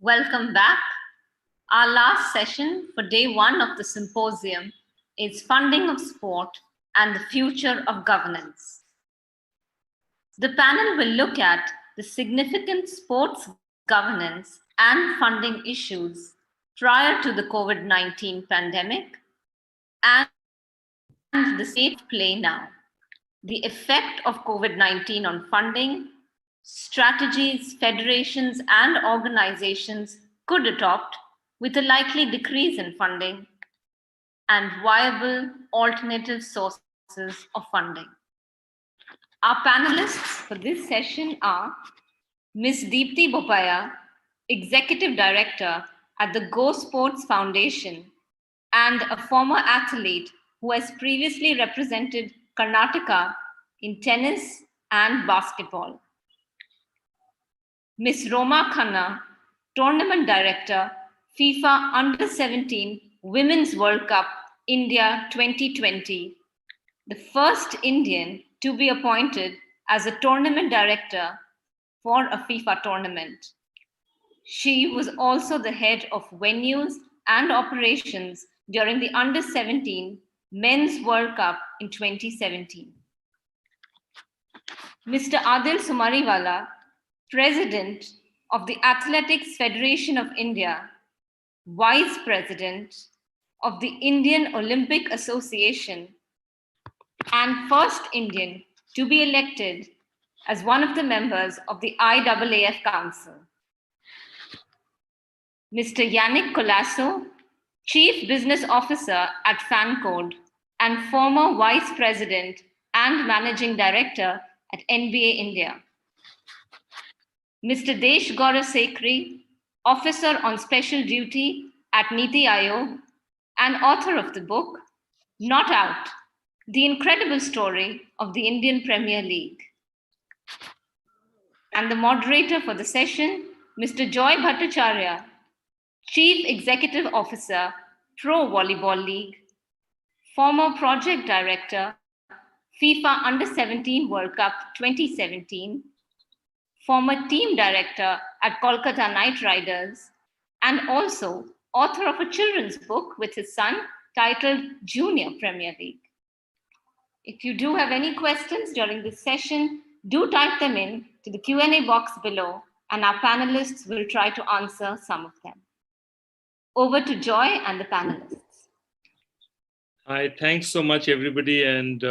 Welcome back. Our last session for day one of the symposium is funding of sport and the future of governance. The panel will look at the significant sports governance and funding issues prior to the COVID-19 pandemic and the state of play now, the effect of COVID-19 on funding, strategies federations and organizations could adopt with a likely decrease in funding, and viable alternative sources of funding. Our panelists for this session are Ms. Deepthi Bopaiah, Executive Director at the GoSports Foundation and a former athlete who has previously represented Karnataka in tennis and basketball. Ms. Roma Khanna, Tournament Director, FIFA Under-17 Women's World Cup, India 2020, the first Indian to be appointed as a Tournament Director for a FIFA tournament. She was also the head of venues and operations during the Under-17 Men's World Cup in 2017. Mr. Adille Sumariwalla, President of the Athletics Federation of India, Vice President of the Indian Olympic Association, and first Indian to be elected as one of the members of the IAAF Council. Mr. Yannick Colaco, Chief Business Officer at FanCode and former Vice President and Managing Director at NBA India. Mr. Desh Gaurav Sekhri, Officer on Special Duty at NITI Aayog and author of the book, Not Out, The Incredible Story of the Indian Premier League. And the moderator for the session, Mr. Joy Bhattacharjya, Chief Executive Officer, Pro Volleyball League, former Project Director, FIFA Under-17 World Cup 2017, former Team Director at Kolkata Knight Riders, and also author of a children's book with his son titled Junior Premier League. If you do have any questions during this session, do type them in to the Q&A box below, and our panelists will try to answer some of them. Over to Joy and the panelists. Hi, thanks so much, everybody, and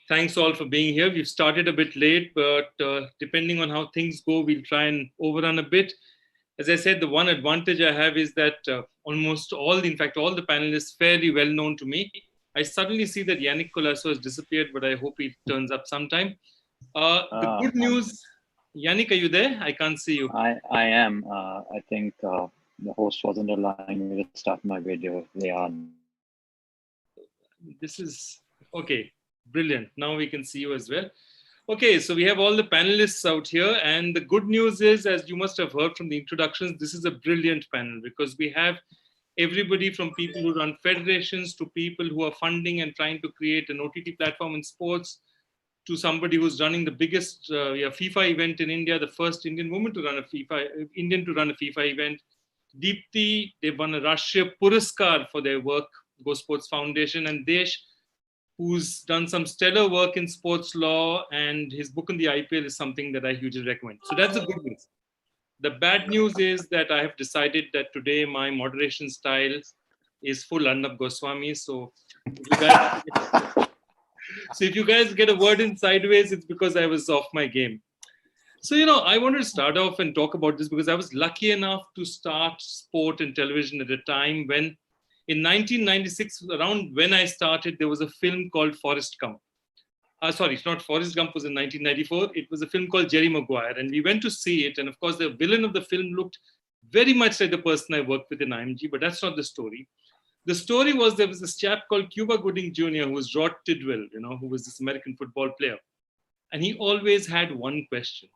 thanks all for being here. We've started a bit late, but depending on how things go, we'll try and overrun a bit. As I said, the one advantage I have is that almost all the panelists fairly well known to me. I suddenly see that Yannick Colaco has disappeared, but I hope he turns up sometime. The good news, Yannick, are you there? I can't see you. I am. I think the host wasn't allowing me to start my video. They are. This is okay. Brilliant. Now we can see you as well. Okay, so we have all the panelists out here, and the good news is, as you must have heard from the introductions, this is a brilliant panel because we have everybody from people who run federations to people who are funding and trying to create an OTT platform in sports to somebody who's running the biggest FIFA event in India, the first Indian woman to run a FIFA event. Deepthi, they won a Rashtriya Puraskar for their work, GoSports Foundation, and Desh, who's done some stellar work in sports law, and his book on the IPL is something that I hugely recommend. So that's the good news. The bad news is that I have decided that today my moderation style is full Arnab Goswami. So if you guys get a word in sideways, it's because I was off my game. So, I wanted to start off and talk about this because I was lucky enough to start sport and television at a time when in 1996, around when I started, there was a film called Forrest Gump. Sorry, it's not Forrest Gump, was in 1994. It was a film called Jerry Maguire. And we went to see it. And of course, the villain of the film looked very much like the person I worked with in IMG, but that's not the story. The story was there was this chap called Cuba Gooding Jr., who was Rod Tidwell, who was this American football player. And he always had one question.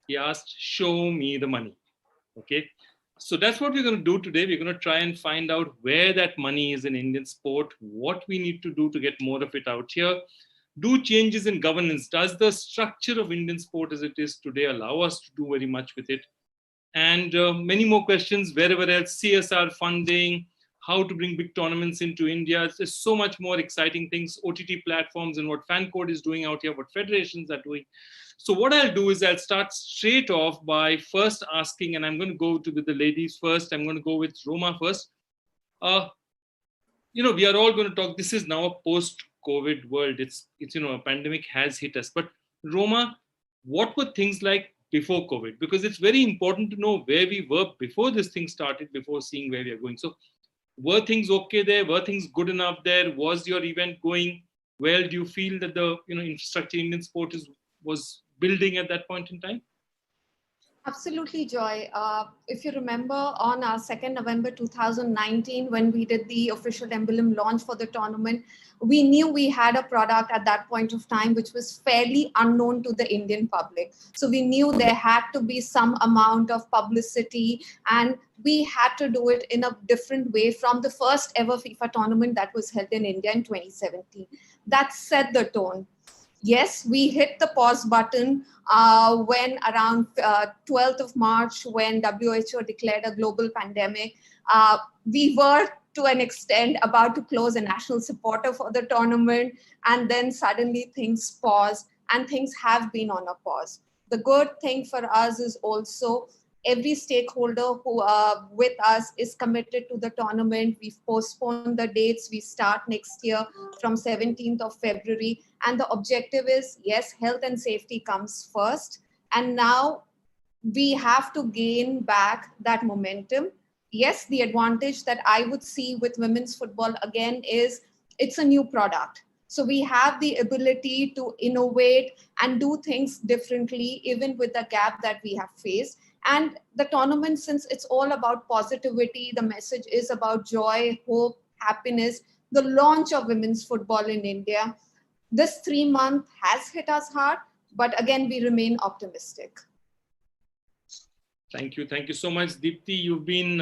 He asked, show me the money. Okay. So that's what we're going to do today. We're going to try and find out where that money is in Indian sport, what we need to do to get more of it out here. Do changes in governance. Does the structure of Indian sport as it is today allow us to do very much with it? and many more questions wherever else, CSR funding, how to bring big tournaments into India. There's so much more exciting things, OTT platforms and what FanCode is doing out here, what federations are doing. So what I'll do is I'll start straight off by first asking, and I'm going to go with the ladies first. I'm going to go with Roma first. We are all going to talk, this is now a post-COVID world. It's a pandemic has hit us. But Roma, what were things like before COVID? Because it's very important to know where we were before this thing started, before seeing where we are going. So were things okay there? Were things good enough there? Was your event going well? Do you feel that the infrastructure in Indian sport was building at that point in time? Absolutely, Joy. If you remember on our 2nd November 2019, when we did the official emblem launch for the tournament, we knew we had a product at that point of time which was fairly unknown to the Indian public. So we knew there had to be some amount of publicity, and we had to do it in a different way from the first ever FIFA tournament that was held in India in 2017. That set the tone. Yes, we hit the pause button when around 12th of March, when WHO declared a global pandemic. We were, to an extent, about to close a national supporter for the tournament. And then suddenly things paused, and things have been on a pause. The good thing for us is also every stakeholder who with us is committed to the tournament. We've postponed the dates. We start next year from 17th of February. And the objective is, yes, health and safety comes first. And now we have to gain back that momentum. Yes, the advantage that I would see with women's football again is it's a new product. So we have the ability to innovate and do things differently, even with the gap that we have faced. And the tournament, since it's all about positivity, the message is about joy, hope, happiness, the launch of women's football in India. This 3 months has hit us hard, but again, we remain optimistic. Thank you. Thank you so much. Deepthi, you've been,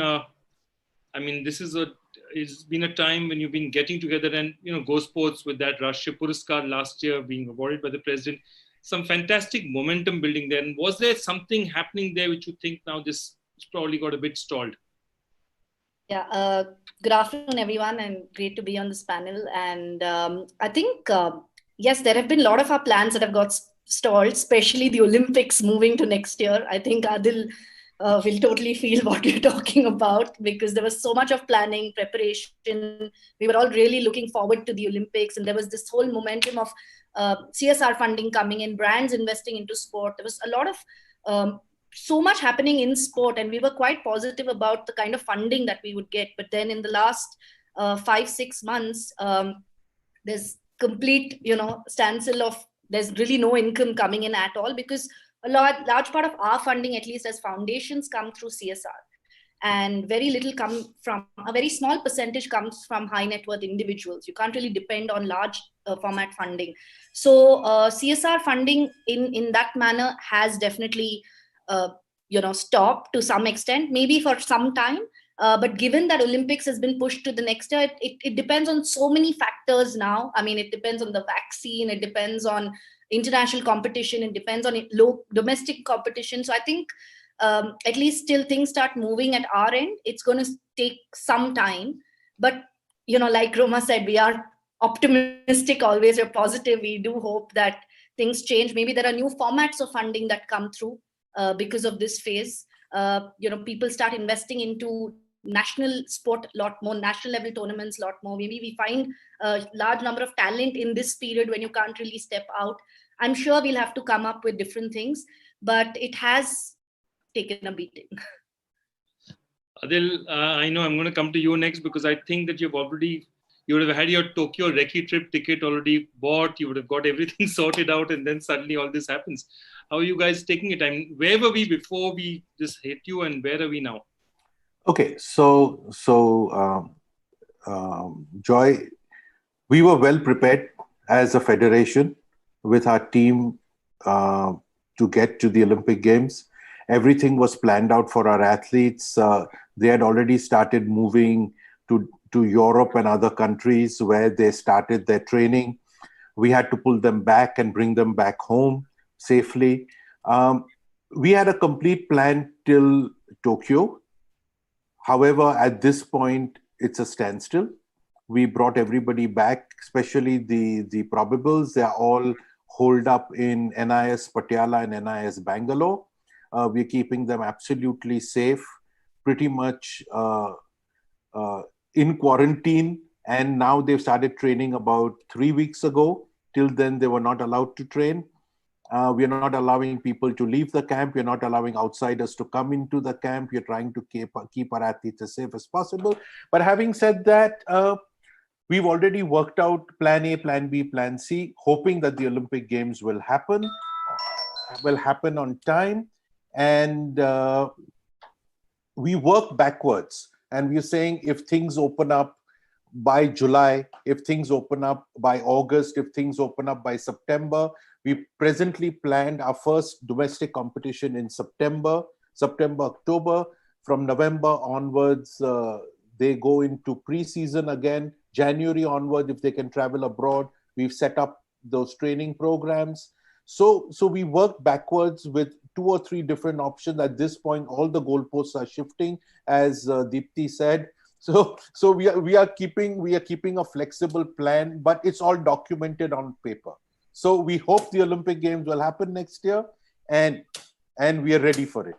it's been a time when you've been getting together and, GoSports with that Rashtriya Puraskar last year being awarded by the president. Some fantastic momentum building there. And was there something happening there which you think now this probably got a bit stalled? Yeah, good afternoon, everyone, and great to be on this panel. And I think, yes, there have been a lot of our plans that have got stalled, especially the Olympics moving to next year. I think Adille will totally feel what you're talking about, because there was so much of planning, preparation. We were all really looking forward to the Olympics, and there was this whole momentum of CSR funding coming in, brands investing into sport. There was a lot of so much happening in sport, and we were quite positive about the kind of funding that we would get. But then in the last 5-6 months, there's complete, standstill of, there's really no income coming in at all, because a large part of our funding, at least as foundations, come through CSR. And very little come from, a very small percentage comes from high net worth individuals. You can't really depend on large format funding. So CSR funding in that manner has definitely, stopped to some extent, maybe for some time. But given that Olympics has been pushed to the next year, it depends on so many factors now. I mean, it depends on the vaccine, it depends on international competition, it depends on low domestic competition. So I think at least till things start moving at our end, it's going to take some time. But, like Roma said, we are optimistic always, we're positive. We do hope that things change. Maybe there are new formats of funding that come through because of this phase. People start investing into national sport a lot more, national level tournaments a lot more. Maybe we find a large number of talent in this period when you can't really step out. I'm sure we'll have to come up with different things, but it has taken a beating. Adille, I know I'm going to come to you next, because I think that you would have had your Tokyo recce trip ticket already bought. You would have got everything sorted out, and then suddenly all this happens. How are you guys taking it? I mean, where were we before we just hit you, and where are we now? Okay, so Joy, we were well prepared as a federation with our team to get to the Olympic Games. Everything was planned out for our athletes. They had already started moving to Europe and other countries where they started their training. We had to pull them back and bring them back home safely. We had a complete plan till Tokyo. However, at this point, it's a standstill. We brought everybody back, especially the probables. They're all holed up in NIS Patiala and NIS Bangalore. We're keeping them absolutely safe, pretty much in quarantine. And now they've started training about 3 weeks ago. Till then, they were not allowed to train. We're not allowing people to leave the camp. We're not allowing outsiders to come into the camp. We're trying to keep our athletes as safe as possible. But having said that, we've already worked out plan A, plan B, plan C, hoping that the Olympic Games will happen on time. And we work backwards. And we're saying if things open up by July, if things open up by August, if things open up by September, we presently planned our first domestic competition in September, October. From November onwards, they go into pre-season again. January onward, if they can travel abroad, we've set up those training programs. So we work backwards with 2 or 3 different options. At this point, all the goalposts are shifting, as Deepthi said. So we are keeping a flexible plan, but it's all documented on paper. So we hope the Olympic Games will happen next year, and we are ready for it.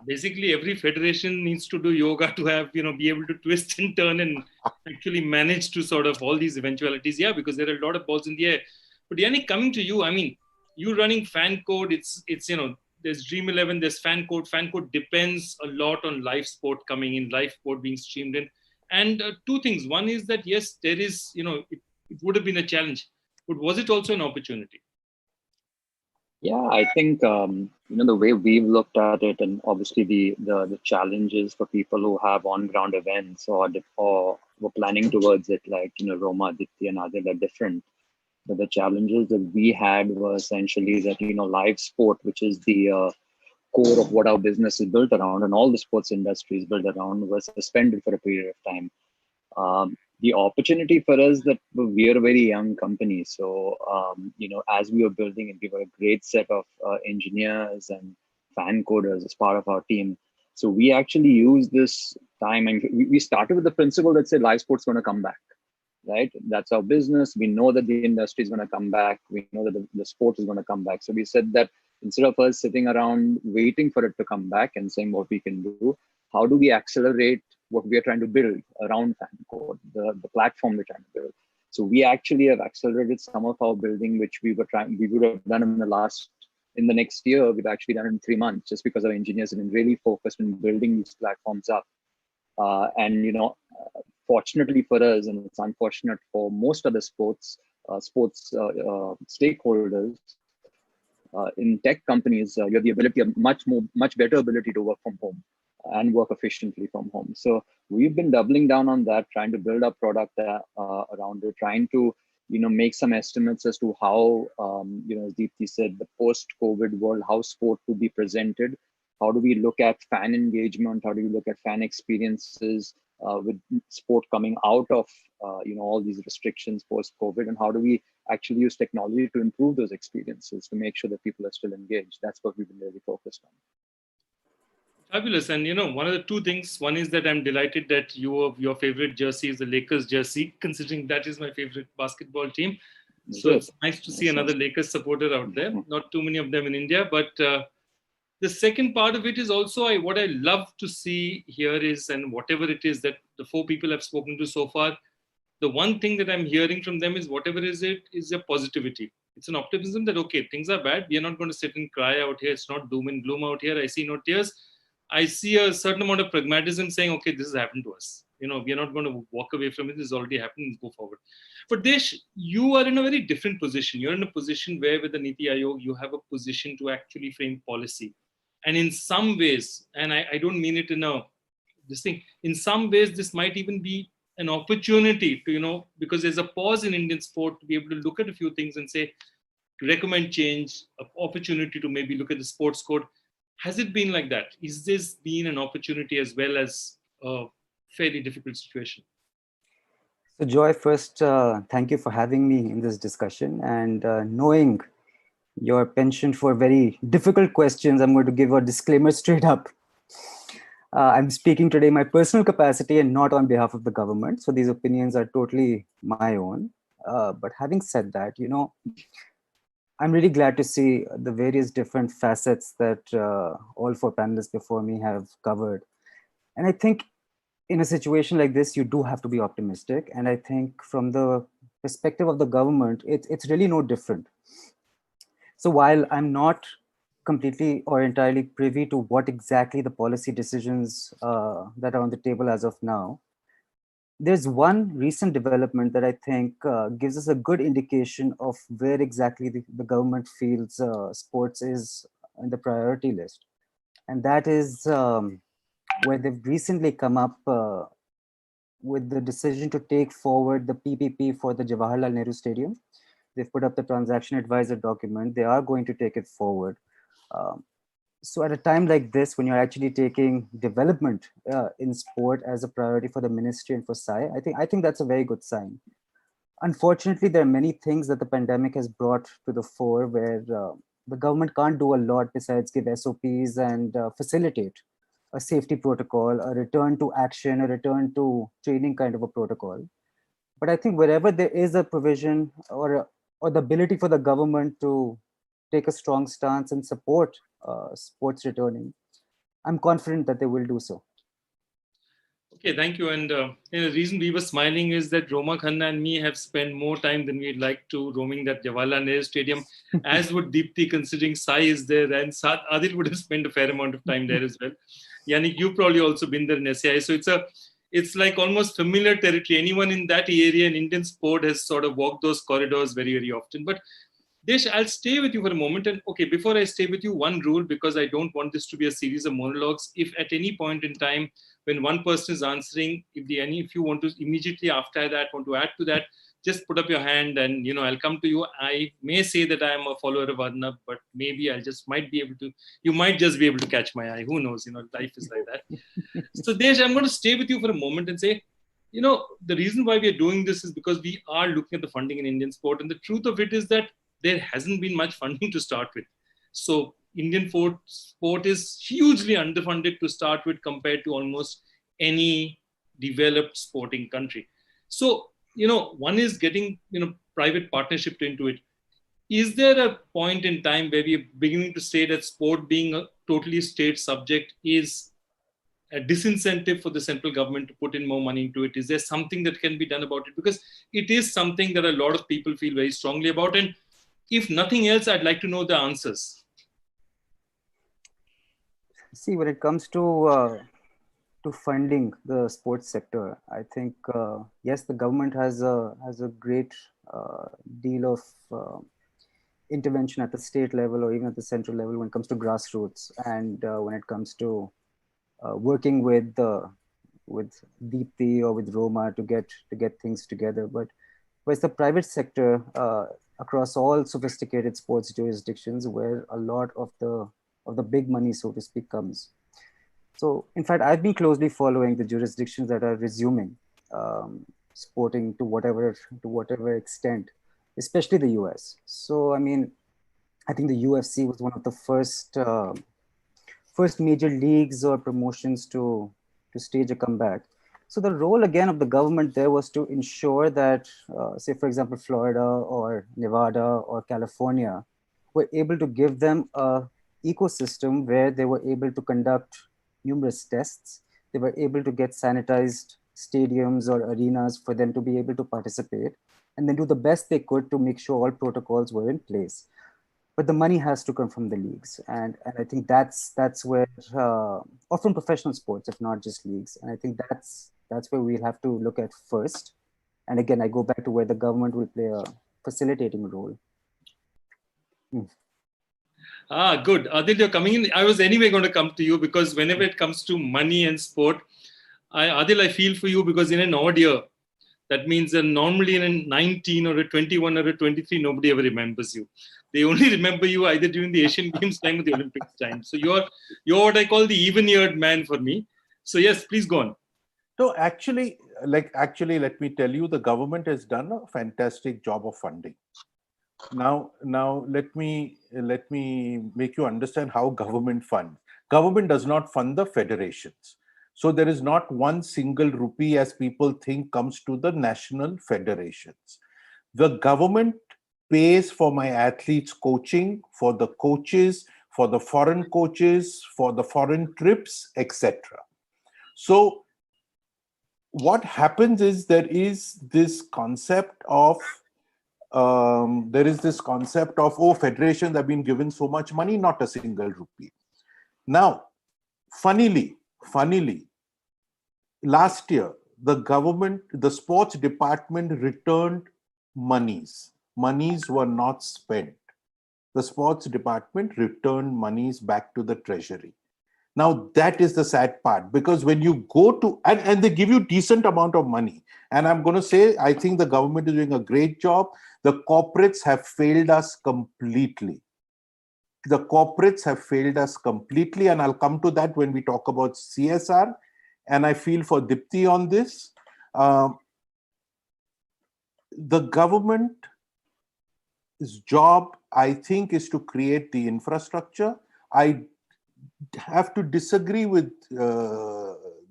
Basically, every federation needs to do yoga to have, be able to twist and turn and actually manage to sort of all these eventualities. Yeah, because there are a lot of balls in the air. But Yannick, coming to you, I mean, you running FanCode, it's there's Dream 11, there's FanCode. FanCode depends a lot on live sport coming in, live sport being streamed in. And 2 things. One is that, yes, there is, it would have been a challenge, but was it also an opportunity? Yeah, I think, the way we've looked at it, and obviously the challenges for people who have on-ground events or were planning towards it, like, Roma, Deepthi, and Adille are different. But the challenges that we had were essentially that, live sport, which is the core of what our business is built around and all the sports industry is built around, was suspended for a period of time. The opportunity for us that we are a very young company. So, as we were building it, we were a great set of engineers and fan coders as part of our team. So we actually use this time, and we started with the principle that said live sports going to come back, right? That's our business. We know that the industry is going to come back. We know that the sport is going to come back. So we said that instead of us sitting around waiting for it to come back and saying what we can do, how do we accelerate what we are trying to build around FanCode, the platform we're trying to build. So we actually have accelerated some of our building, which we would have done in the next year. We've actually done it in 3 months, just because our engineers have been really focused on building these platforms up. Fortunately for us, and it's unfortunate for most of the sports stakeholders, in tech companies, you have the ability, much better ability to work from home and work efficiently from home. So we've been doubling down on that, trying to build our product around it, trying to, make some estimates as to how, as Deepthi said, the post-COVID world, how sport would be presented. How do we look at fan engagement? How do we look at fan experiences with sport coming out of, all these restrictions post-COVID? And how do we actually use technology to improve those experiences to make sure that people are still engaged? That's what we've been really focused on. Fabulous. And, one of the 2 things, one is that I'm delighted that your favorite jersey is the Lakers jersey, considering that is my favorite basketball team. So it's nice to see another Lakers supporter out there. Not too many of them in India, but the second part of it is also what I love to see here is, and whatever it is that the 4 people I've spoken to so far, the one thing that I'm hearing from them is whatever is it is a positivity. It's an optimism that, okay, things are bad. We are not going to sit and cry out here. It's not doom and gloom out here. I see no tears. I see a certain amount of pragmatism saying, okay, this has happened to us. We are not going to walk away from it. This has already happened. Let's go forward. But Desh, you are in a very different position. You're in a position where with the NITI Aayog, you have a position to actually frame policy. And in some ways, and I don't mean it in this thing, in some ways, this might even be an opportunity to, because there's a pause in Indian sport to be able to look at a few things and say, recommend change, an opportunity to maybe look at the sports code. Has it been like that? Is this been an opportunity as well as a fairly difficult situation? So Joy, first, thank you for having me in this discussion, and knowing your penchant for very difficult questions, I'm going to give a disclaimer straight up. I'm speaking today in my personal capacity and not on behalf of the government. So these opinions are totally my own. But having said that, I'm really glad to see the various different facets that all four panelists before me have covered. And I think in a situation like this, you do have to be optimistic. And I think from the perspective of the government, it's really no different. So while I'm not completely or entirely privy to what exactly the policy decisions that are on the table as of now, there's one recent development that I think gives us a good indication of where exactly the government feels sports is in the priority list. And that is where they've recently come up with the decision to take forward the PPP for the Jawaharlal Nehru Stadium. They've put up the transaction advisor document. They are going to take it forward. So at a time like this, when you're actually taking development in sport as a priority for the ministry and for SAI, I think that's a very good sign. Unfortunately, there are many things that the pandemic has brought to the fore where the government can't do a lot besides give SOPs and facilitate a safety protocol, a return to action, a return to training kind of a protocol. But I think wherever there is a provision or the ability for the government to take a strong stance and support sports returning, I'm confident that they will do so. Okay, thank you. And the reason we were smiling is that Roma, Khanna and me have spent more time than we'd like to roaming that Jawaharlal Nehru Stadium, as would Deepthi, considering Sai is there, and Adille would have spent a fair amount of time there as well. Yannick, you've probably also been there in SAI. So it's like almost familiar territory. Anyone in that area in Indian sport has sort of walked those corridors very, very often. But Desh, I'll stay with you for a moment. And okay, before I stay with you, one rule, because I don't want this to be a series of monologues. If at any point in time, when one person is answering, if you want to immediately after that want to add to that, just put up your hand and, I'll come to you. I may say that I am a follower of Arnab, but maybe you might just be able to catch my eye. Who knows? Life is like that. So Desh, I'm going to stay with you for a moment and say, the reason why we are doing this is because we are looking at the funding in Indian sport. And the truth of it is that there hasn't been much funding to start with. So Indian sport is hugely underfunded to start with compared to almost any developed sporting country. So, one is getting, private partnership into it. Is there a point in time where we are beginning to say that sport being a totally state subject is a disincentive for the central government to put in more money into it? Is there something that can be done about it? Because it is something that a lot of people feel very strongly about. And if nothing else, I'd like to know the answers. See, when it comes to funding the sports sector, I think yes, the government has a great deal of intervention at the state level or even at the central level when it comes to grassroots, and when it comes to working with Deepthi or with Roma to get things together. But whereas the private sector across all sophisticated sports jurisdictions, where a lot of the big money, so to speak, comes. So, in fact, I've been closely following the jurisdictions that are resuming sporting to whatever extent, especially the US. So, I mean, I think the UFC was one of the first major leagues or promotions to stage a comeback. So the role again of the government there was to ensure that, say, for example, Florida or Nevada or California were able to give them a ecosystem where they were able to conduct numerous tests. They were able to get sanitized stadiums or arenas for them to be able to participate, and then do the best they could to make sure all protocols were in place. But the money has to come from the leagues, and I think that's where, or from professional sports, if not just leagues. And I think that's where we'll have to look at first. And again, I go back to where the government will play a facilitating role. Good. Adille, you're coming in. I was anyway going to come to you because whenever it comes to money and sport, Adille, I feel for you because in an odd year, that means that normally in a 19 or a 21 or a 23, nobody ever remembers you. They only remember you either during the Asian Games time or the Olympics time. So you're what I call the even-eared man for me. So yes, please go on. So actually, let me tell you, the government has done a fantastic job of funding. Now let me make you understand how government funds. Government does not fund the federations. So there is not one single rupee, as people think, comes to the national federations. The government pays for my athletes' coaching, for the coaches, for the foreign coaches, for the foreign trips, etc. So what happens is there is this concept of federations have been given so much money, not a single rupee. Now, funnily, last year, the sports department returned monies. Monies were not spent. The sports department returned monies back to the treasury. Now, that is the sad part, because when you go to, and they give you decent amount of money. And I'm going to say, I think the government is doing a great job. The corporates have failed us completely. And I'll come to that when we talk about CSR. And I feel for Deepthi on this. The government's job, I think, is to create the infrastructure. I have to disagree with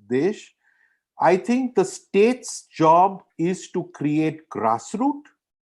Desh. I think the state's job is to create grassroots.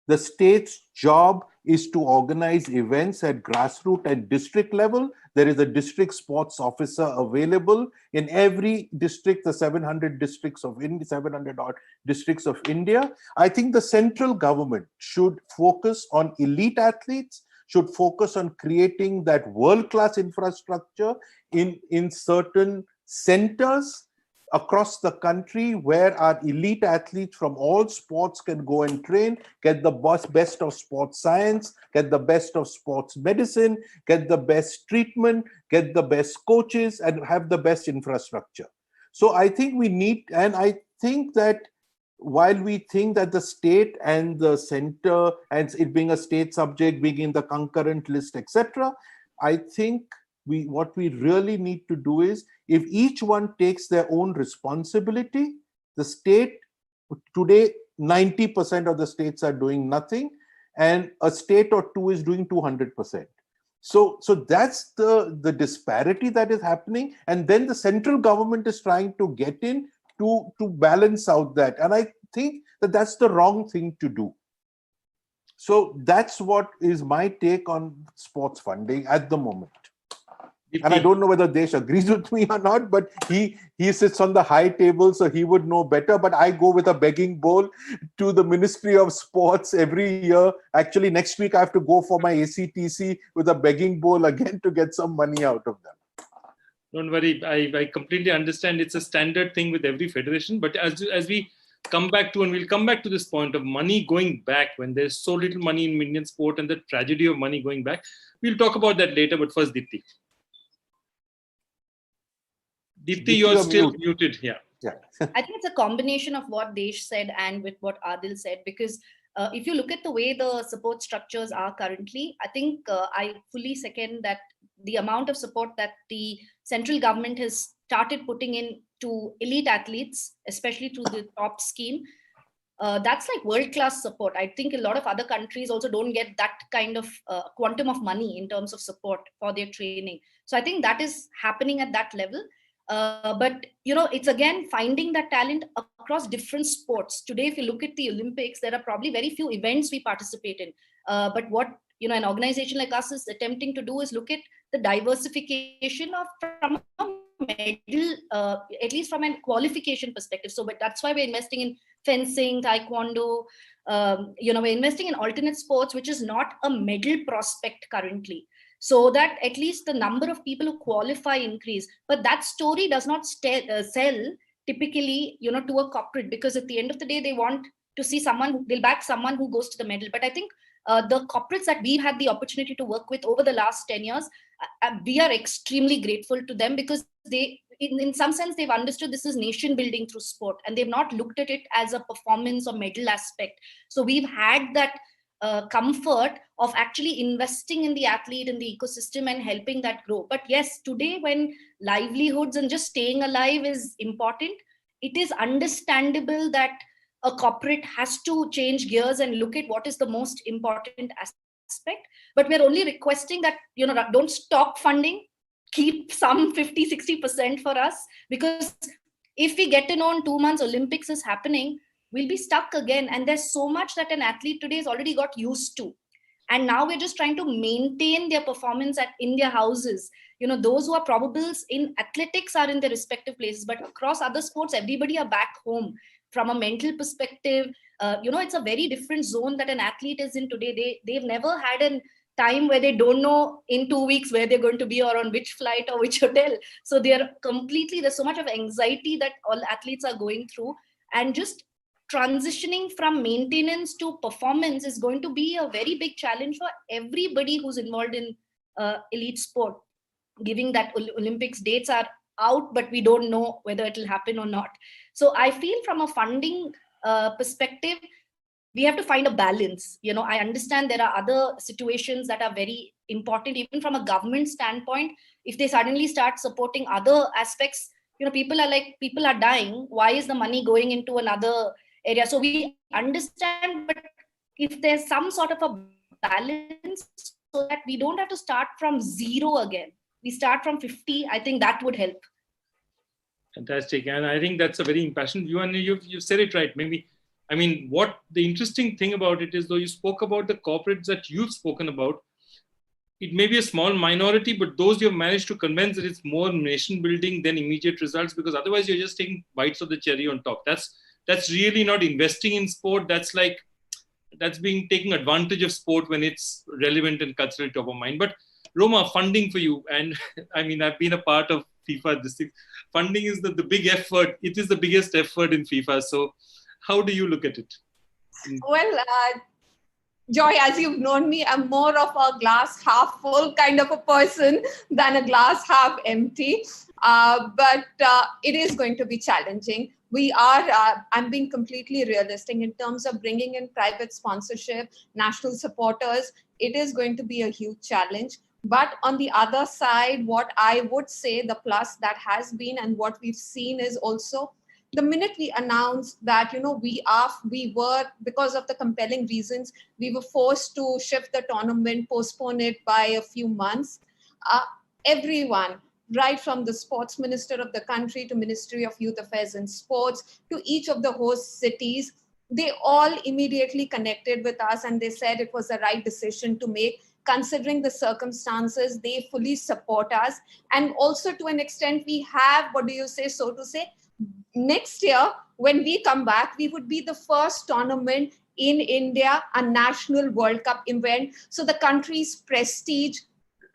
The state's job is to organize events at grassroots and district level. There is a district sports officer available in every district, the 700 districts of India, 700 odd districts of India. I think the central government should focus on elite athletes, should focus on creating that world-class infrastructure in certain centers across the country where our elite athletes from all sports can go and train, get the best of sports science, get the best of sports medicine, get the best treatment, get the best coaches, and have the best infrastructure. So I think we need, and I think that while we think that the state and the center, and it being a state subject, being in the concurrent list, etc., I think what we really need to do is, if each one takes their own responsibility, the state, today 90% of the states are doing nothing, and a state or two is doing 200%. So that's the disparity that is happening, and then the central government is trying to get in to balance out that, and I think that that's the wrong thing to do. So that's what is my take on sports funding at the moment. And I don't know whether Desh agrees with me or not, but he sits on the high table, so he would know better. But I go with a begging bowl to the Ministry of Sports every year. Actually, next week I have to go for my ACTC with a begging bowl again to get some money out of them. Don't worry, I completely understand. It's a standard thing with every federation. But as we come back to, and we'll come back to this point of money going back when there's so little money in Indian sport and the tragedy of money going back, we'll talk about that later. But first, Deepthi. Deepthi, you're still muted. Yeah. I think it's a combination of what Desh said and with what Adille said, because if you look at the way the support structures are currently, I think I fully second that the amount of support that the central government has started putting in to elite athletes, especially through the top scheme, that's like world-class support. I think a lot of other countries also don't get that kind of quantum of money in terms of support for their training. So I think that is happening at that level. But, it's again finding that talent across different sports. Today, if you look at the Olympics, there are probably very few events we participate in. But what, an organization like us is attempting to do is look at the diversification from a medal, at least from a qualification perspective. So, but that's why we're investing in fencing, taekwondo, we're investing in alternate sports, which is not a medal prospect currently, so that at least the number of people who qualify increase. But that story does not sell typically, to a corporate, because at the end of the day, they want to see they'll back someone who goes to the medal. But I think the corporates that we've had the opportunity to work with over the last 10 years, we are extremely grateful to them, because they, in some sense, they've understood this is nation building through sport, and they've not looked at it as a performance or medal aspect. So we've had that comfort of actually investing in the athlete, in the ecosystem, and helping that grow. But yes, today, when livelihoods and just staying alive is important, it is understandable that a corporate has to change gears and look at what is the most important aspect. But we're only requesting that, don't stop funding. keep some 50-60% for us, because if we get to know in 2 months Olympics is happening, we'll be stuck again. And there's so much that an athlete today has already got used to, and now we're just trying to maintain their performance in their houses. Those who are probables in athletics are in their respective places, but across other sports, everybody are back home. From a mental perspective, it's a very different zone that an athlete is in today. They've never had a time where they don't know in 2 weeks where they're going to be, or on which flight or which hotel. So there's so much of anxiety that all athletes are going through, and just transitioning from maintenance to performance is going to be a very big challenge for everybody who's involved in elite sport, given that Olympics dates are out, but we don't know whether it will happen or not. So I feel from a funding perspective, we have to find a balance. I understand there are other situations that are very important, even from a government standpoint. If they suddenly start supporting other aspects, people are dying. Why is the money going into another area? So we understand, but if there's some sort of a balance so that we don't have to start from zero again, we start from 50, I think that would help. Fantastic. And I think that's a very impassioned view, and you've said it right. What the interesting thing about it is, though you spoke about the corporates that you've spoken about, it may be a small minority, but those you've managed to convince that it's more nation building than immediate results, because otherwise you're just taking bites of the cherry on top. That's really not investing in sport. That's taking advantage of sport when it's relevant and culturally top of mind. But Roma, funding for you, and I've been a part of FIFA. Funding is the big effort. It is the biggest effort in FIFA. So how do you look at it? Well, Joy, as you've known me, I'm more of a glass half full kind of a person than a glass half empty. But it is going to be challenging. I'm being completely realistic in terms of bringing in private sponsorship, national supporters. It is going to be a huge challenge. But on the other side, what I would say the plus that has been, and what we've seen, is also the minute we announced that, we were, because of the compelling reasons, we were forced to shift the tournament, postpone it by a few months. Everyone, right from the sports minister of the country to Ministry of Youth Affairs and Sports to each of the host cities, they all immediately connected with us, and they said it was the right decision to make. Considering the circumstances, they fully support us. And also, to an extent, we have, next year, when we come back, we would be the first tournament in India, a national World Cup event. So the country's prestige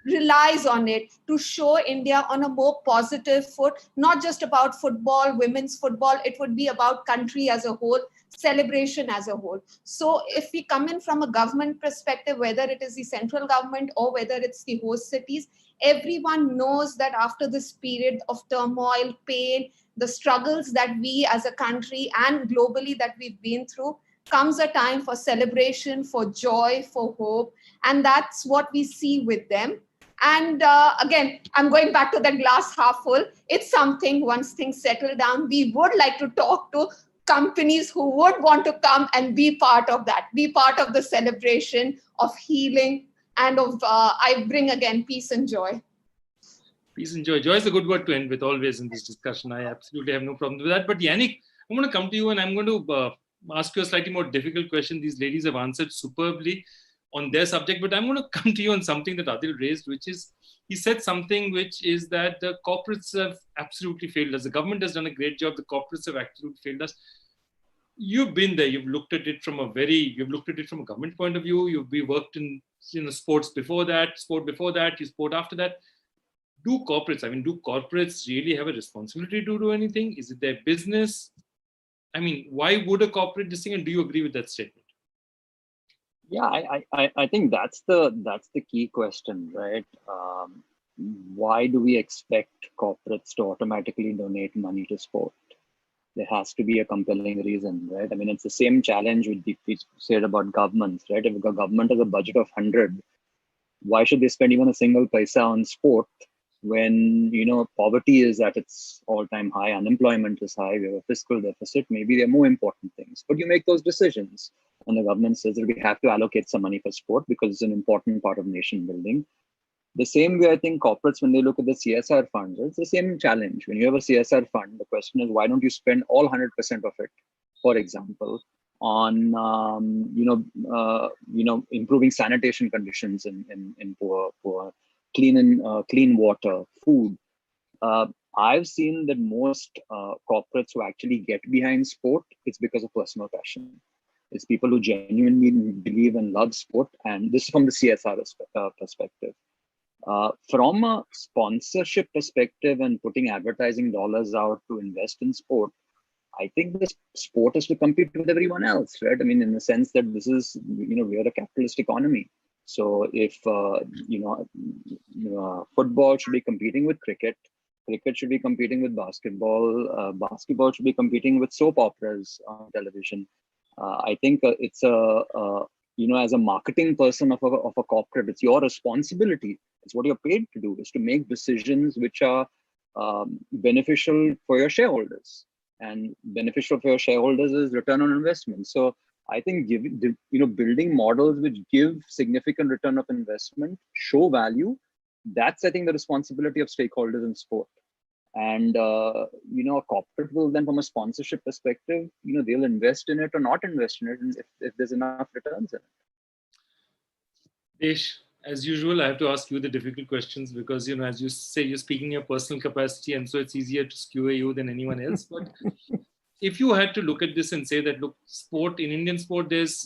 relies on it to show India on a more positive foot, not just about football, women's football. It would be about country as a whole, celebration as a whole. So if we come in from a government perspective, whether it is the central government or whether it's the host cities, everyone knows that after this period of turmoil, pain, the struggles that we as a country and globally that we've been through, comes a time for celebration, for joy, for hope. And that's what we see with them. And again, I'm going back to that glass half full. It's something, once things settle down, we would like to talk to companies who would want to come and be part of that, be part of the celebration of healing and of, I bring again, peace and joy. Peace and joy. Joy is a good word to end with always in this discussion. I absolutely have no problem with that. But Yannick, I'm going to come to you and I'm going to ask you a slightly more difficult question. These ladies have answered superbly on their subject, but I'm going to come to you on something that Adille raised, which is, he said something which is that the corporates have absolutely failed us. The government has done a great job. The corporates have absolutely failed us. You've been there. You've looked at it from a government point of view. You've worked in sports before that, sport after that. Do corporates really have a responsibility to do anything? Is it their business? Why would a corporate this thing? And do you agree with that statement? Yeah, I think that's the key question, right? Why do we expect corporates to automatically donate money to sport? There has to be a compelling reason, right? It's the same challenge with Deepthi said about governments, right? If a government has a budget of 100, why should they spend even a single paisa on sport when, poverty is at its all-time high, unemployment is high, we have a fiscal deficit? Maybe there are more important things, but you make those decisions. And the government says that we have to allocate some money for sport because it's an important part of nation building. The same way, I think corporates, when they look at the CSR funds, it's the same challenge. When you have a CSR fund, the question is, why don't you spend all 100% of it, for example, on improving sanitation conditions in poor clean water, food. I've seen that most corporates who actually get behind sport, it's because of personal passion. It's people who genuinely believe and love sport, and this is from the CSR perspective. From a sponsorship perspective and putting advertising dollars out to invest in sport, I think the sport is to compete with everyone else, right? I mean, in the sense that this is, we are a capitalist economy. So if, football should be competing with cricket, cricket should be competing with basketball, basketball should be competing with soap operas on television. I think it's as a marketing person of a corporate, it's your responsibility. It's what you're paid to do, is to make decisions which are beneficial for your shareholders. And beneficial for your shareholders is return on investment. So I think building models which give significant return of investment, show value, that's, I think, the responsibility of stakeholders in sport. And a corporate will then, from a sponsorship perspective, they'll invest in it or not invest in it, and if there's enough returns in it. Desh, as usual, I have to ask you the difficult questions because, as you say, you're speaking in your personal capacity, and so it's easier to skewer you than anyone else. But if you had to look at this and say that, look, sport, in Indian sport, there's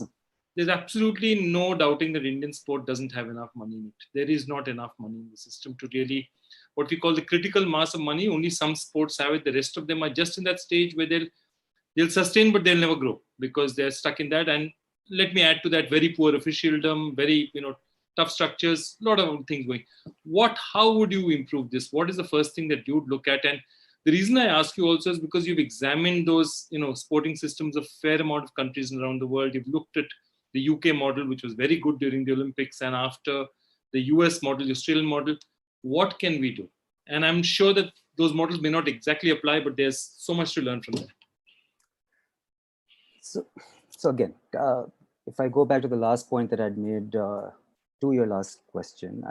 absolutely no doubting that Indian sport doesn't have enough money in it. There is not enough money in the system to really, what we call the critical mass of money. Only some sports have it. The rest of them are just in that stage where they'll sustain, but they'll never grow because they're stuck in that. And let me add to that, very poor officialdom, very, tough structures, a lot of things going. How would you improve this? What is the first thing that you would look at? And the reason I ask you also is because you've examined those, sporting systems of a fair amount of countries around the world. You've looked at the UK model, which was very good during the Olympics, and after the US model, the Australian model. What can we do? And I'm sure that those models may not exactly apply, but there's so much to learn from that. So again, if I go back to the last point that I'd made to your last question,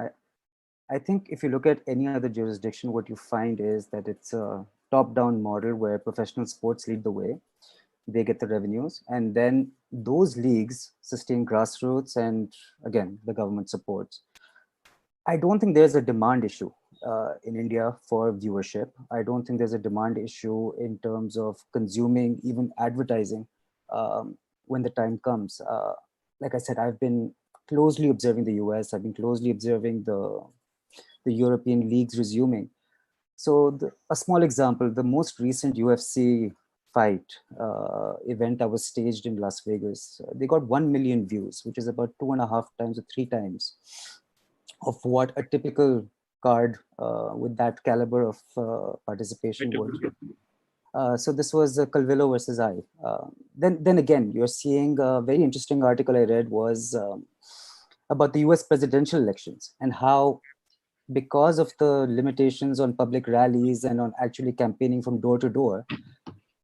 I think if you look at any other jurisdiction, what you find is that it's a top-down model where professional sports lead the way. They get the revenues, and then those leagues sustain grassroots, and again, the government supports. I don't think there's a demand issue in India for viewership. I don't think there's a demand issue in terms of consuming even advertising when the time comes. Like I said, I've been closely observing the US. I've been closely observing the European leagues resuming. So a small example, the most recent UFC fight event that was staged in Las Vegas, they got 1 million views, which is about 2.5 times or 3 times of what a typical card with that caliber of participation would. So this was Calvillo versus I. Then again, you're seeing a very interesting article I read was about the US presidential elections and how, because of the limitations on public rallies and on actually campaigning from door to door,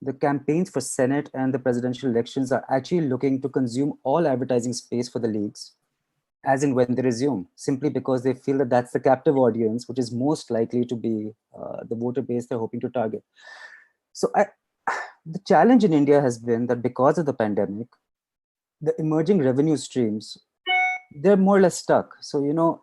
the campaigns for Senate and the presidential elections are actually looking to consume all advertising space for the leagues as in when they resume, simply because they feel that that's the captive audience, which is most likely to be the voter base they're hoping to target. So the challenge in India has been that because of the pandemic, the emerging revenue streams, they're more or less stuck. So,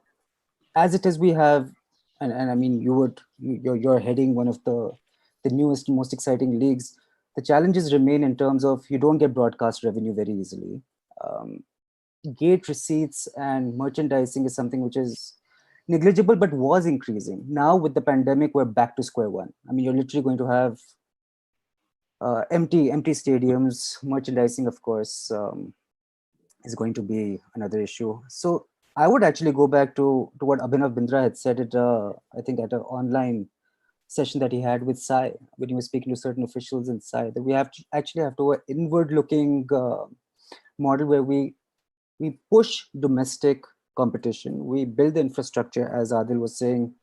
as it is, we have, and I mean, you're heading one of the newest, most exciting leagues. The challenges remain in terms of you don't get broadcast revenue very easily. Gate receipts and merchandising is something which is negligible, but was increasing. Now with the pandemic, we're back to square one. I mean, you're literally going to have empty stadiums. Merchandising, of course, is going to be another issue. So I would actually go back to what Abhinav Bindra had said at, I think, at an online session that he had with Sai, when he was speaking to certain officials in Sai, that we actually have to an inward-looking model where we push domestic competition, we build the infrastructure, as Adille was saying,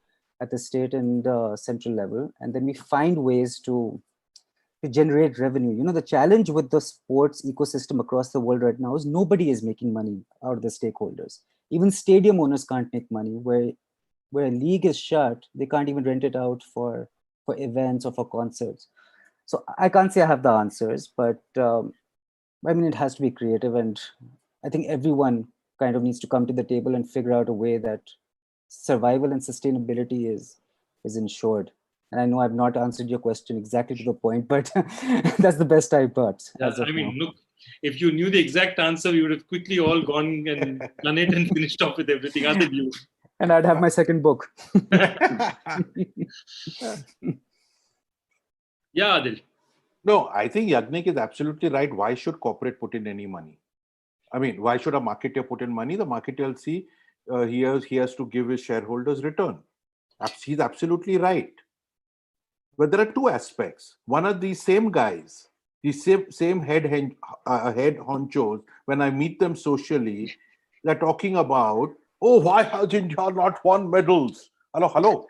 at the state and central level, and then we find ways to generate revenue. The challenge with the sports ecosystem across the world right now is nobody is making money out of the stakeholders. Even stadium owners can't make money, where where a league is shut, they can't even rent it out for events or for concerts. So I can't say I have the answers, but I mean, it has to be creative, and I think everyone kind of needs to come to the table and figure out a way that survival and sustainability is ensured. And I know I've not answered your question exactly to the point, but that's the best I've got as of I mean, now. look, if you knew the exact answer, we would have quickly all gone and done it and finished off with everything. Other you. And I'd have my second book. Yeah, Adille. No, I think Yannick is absolutely right. Why should corporate put in any money? I mean, why should a marketer put in money? The marketer will see he has to give his shareholders return. He's absolutely right. But there are two aspects. One of these same guys, these same head honchos, when I meet them socially, they're talking about, oh, why has India not won medals? Hello.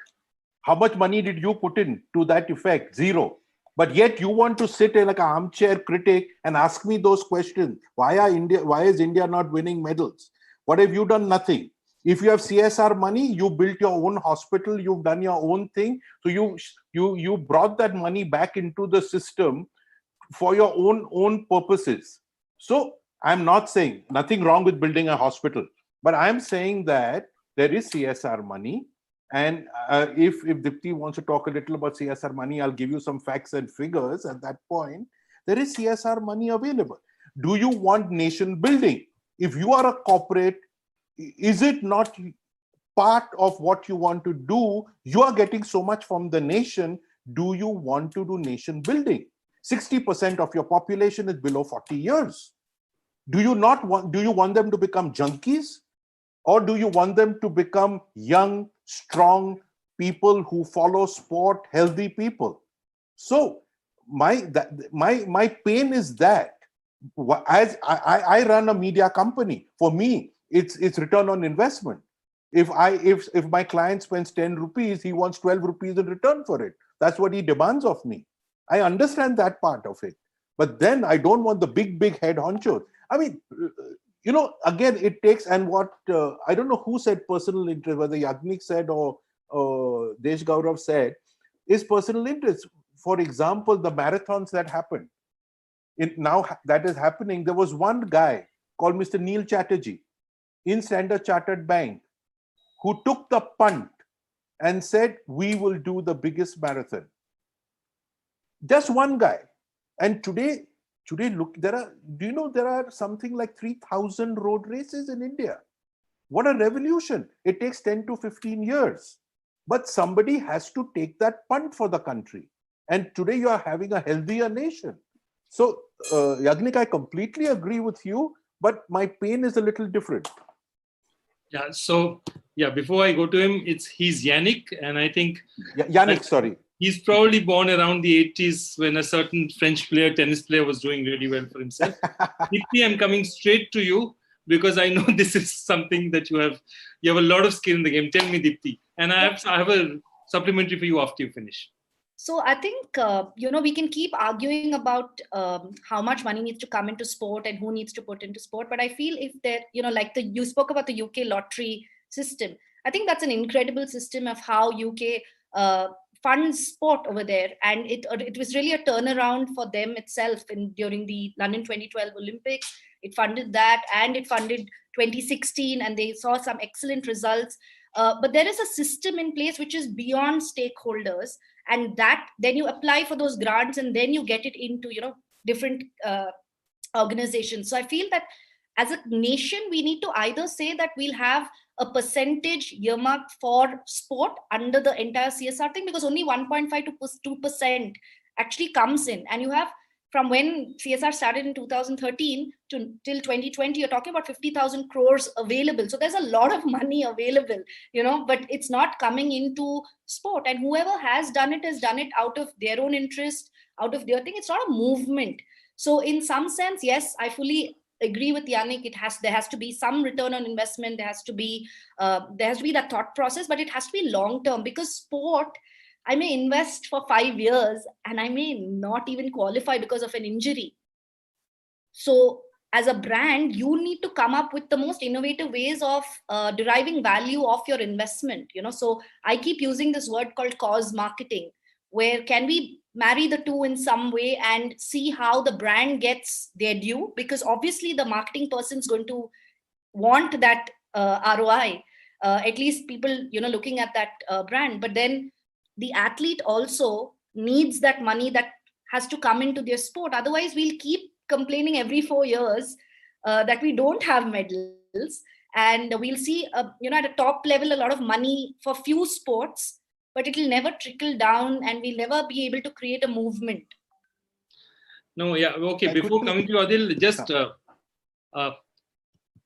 How much money did you put in to that effect? Zero. But yet you want to sit like an armchair critic and ask me those questions. Why is India not winning medals? What have you done? Nothing. If you have CSR money, you built your own hospital, you've done your own thing. So you brought that money back into the system for your own purposes. So I'm not saying nothing wrong with building a hospital, but I'm saying that there is CSR money. And if Deepthi wants to talk a little about CSR money, I'll give you some facts and figures at that point. There is CSR money available. Do you want nation building? If you are a corporate, is it not part of what you want to do? You are getting so much from the nation. Do you want to do nation building? 60% of your population is below 40 years. Do you want them to become junkies? Or do you want them to become young, strong people who follow sport, healthy people? So my pain is that as I run a media company, for me, it's return on investment. If my client spends 10 rupees, he wants 12 rupees in return for it. That's what he demands of me. I understand that part of it. But then I don't want the big head honchos. I mean, again, it takes, and what, I don't know who said personal interest, whether Yannick said or Desh Gaurav said, is personal interest. For example, the marathons that happened, now that is happening, there was one guy called Mr. Neil Chatterjee in Standard Chartered Bank who took the punt and said, we will do the biggest marathon. Just one guy. And today, look, there are something like 3,000 road races in India. What a revolution. It takes 10 to 15 years. But somebody has to take that punt for the country. And today you are having a healthier nation. So, Yannick, I completely agree with you, but my pain is a little different. Yeah, so, before I go to him, he's Yannick, and I think... Yannick, sorry. He's probably born around the 80s when a certain French tennis player was doing really well for himself. Deepthi, I'm coming straight to you because I know this is something that you have a lot of skill in the game. Tell me, Deepthi. And I have a supplementary for you after you finish. So I think, we can keep arguing about how much money needs to come into sport and who needs to put into sport. But I feel if there, you spoke about the UK lottery system. I think that's an incredible system of how UK funds sport over there. And it was really a turnaround for them itself during the London 2012 Olympics. It funded that, and it funded 2016, and they saw some excellent results. But there is a system in place which is beyond stakeholders, and that then you apply for those grants, and then you get it into different organizations. So I feel that as a nation, we need to either say that we'll have a percentage earmarked for sport under the entire CSR thing, because only 1.5 to 2% actually comes in, and you have, from when CSR started in 2013 till 2020, you're talking about 50,000 crores available. So there's a lot of money available, but it's not coming into sport. And whoever has done it out of their own interest, out of their thing. It's not a movement. So in some sense, yes, I fully agree with Yannick. There has to be some return on investment. There has to be that thought process, but it has to be long term, because sport, I may invest for 5 years and I may not even qualify because of an injury. So as a brand, you need to come up with the most innovative ways of deriving value of your investment. So I keep using this word called cause marketing, where can we marry the two in some way and see how the brand gets their due, because obviously the marketing person is going to want that ROI, at least people looking at that brand. But then the athlete also needs that money that has to come into their sport. Otherwise we'll keep complaining every 4 years that we don't have medals, and we'll see at a top level a lot of money for few sports, but it will never trickle down and we'll never be able to create a movement. No, yeah, okay. Before coming to Adille, just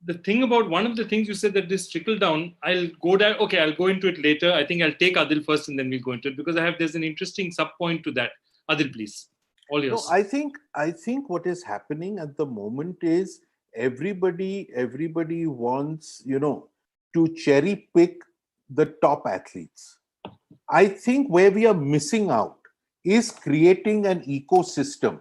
the thing about one of the things you said, that this trickle down, I'll go down. Okay, I'll go into it later. I think I'll take Adille first and then we'll go into it, because there's an interesting sub point to that. Adille, please. All yours. No, I think what is happening at the moment is everybody wants, to cherry pick the top athletes. I think where we are missing out is creating an ecosystem.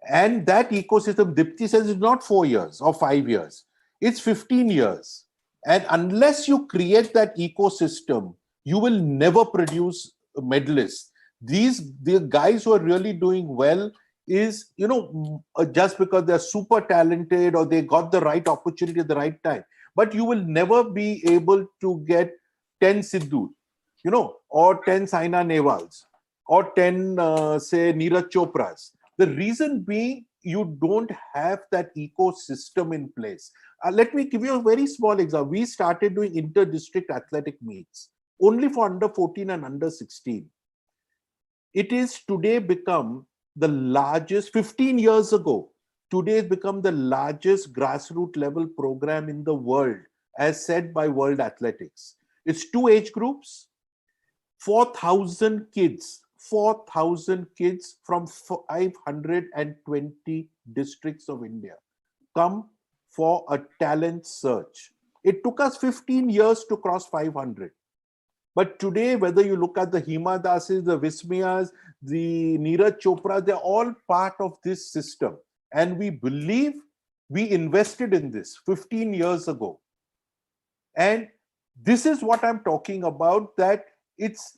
And that ecosystem, Deepthi says, is not 4 years or 5 years. It's 15 years. And unless you create that ecosystem, you will never produce medalists. The guys who are really doing well is, just because they're super talented or they got the right opportunity at the right time. But you will never be able to get 10 Sidhu, or 10 Saina Nehwals, or 10, say, Neeraj Chopras. The reason being, you don't have that ecosystem in place. Let me give you a very small example. We started doing inter-district athletic meets only for under 14 and under 16. It is today become the largest, 15 years ago, today it's become the largest grassroots level program in the world, as said by World Athletics. It's 2 age groups, 4,000 kids from 520 districts of India come for a talent search. It took us 15 years to cross 500. But today, whether you look at the Hima Dases, the Vismiyas, the Neeraj Chopra, they're all part of this system. And we believe we invested in this 15 years ago. And this is what I'm talking about, that it's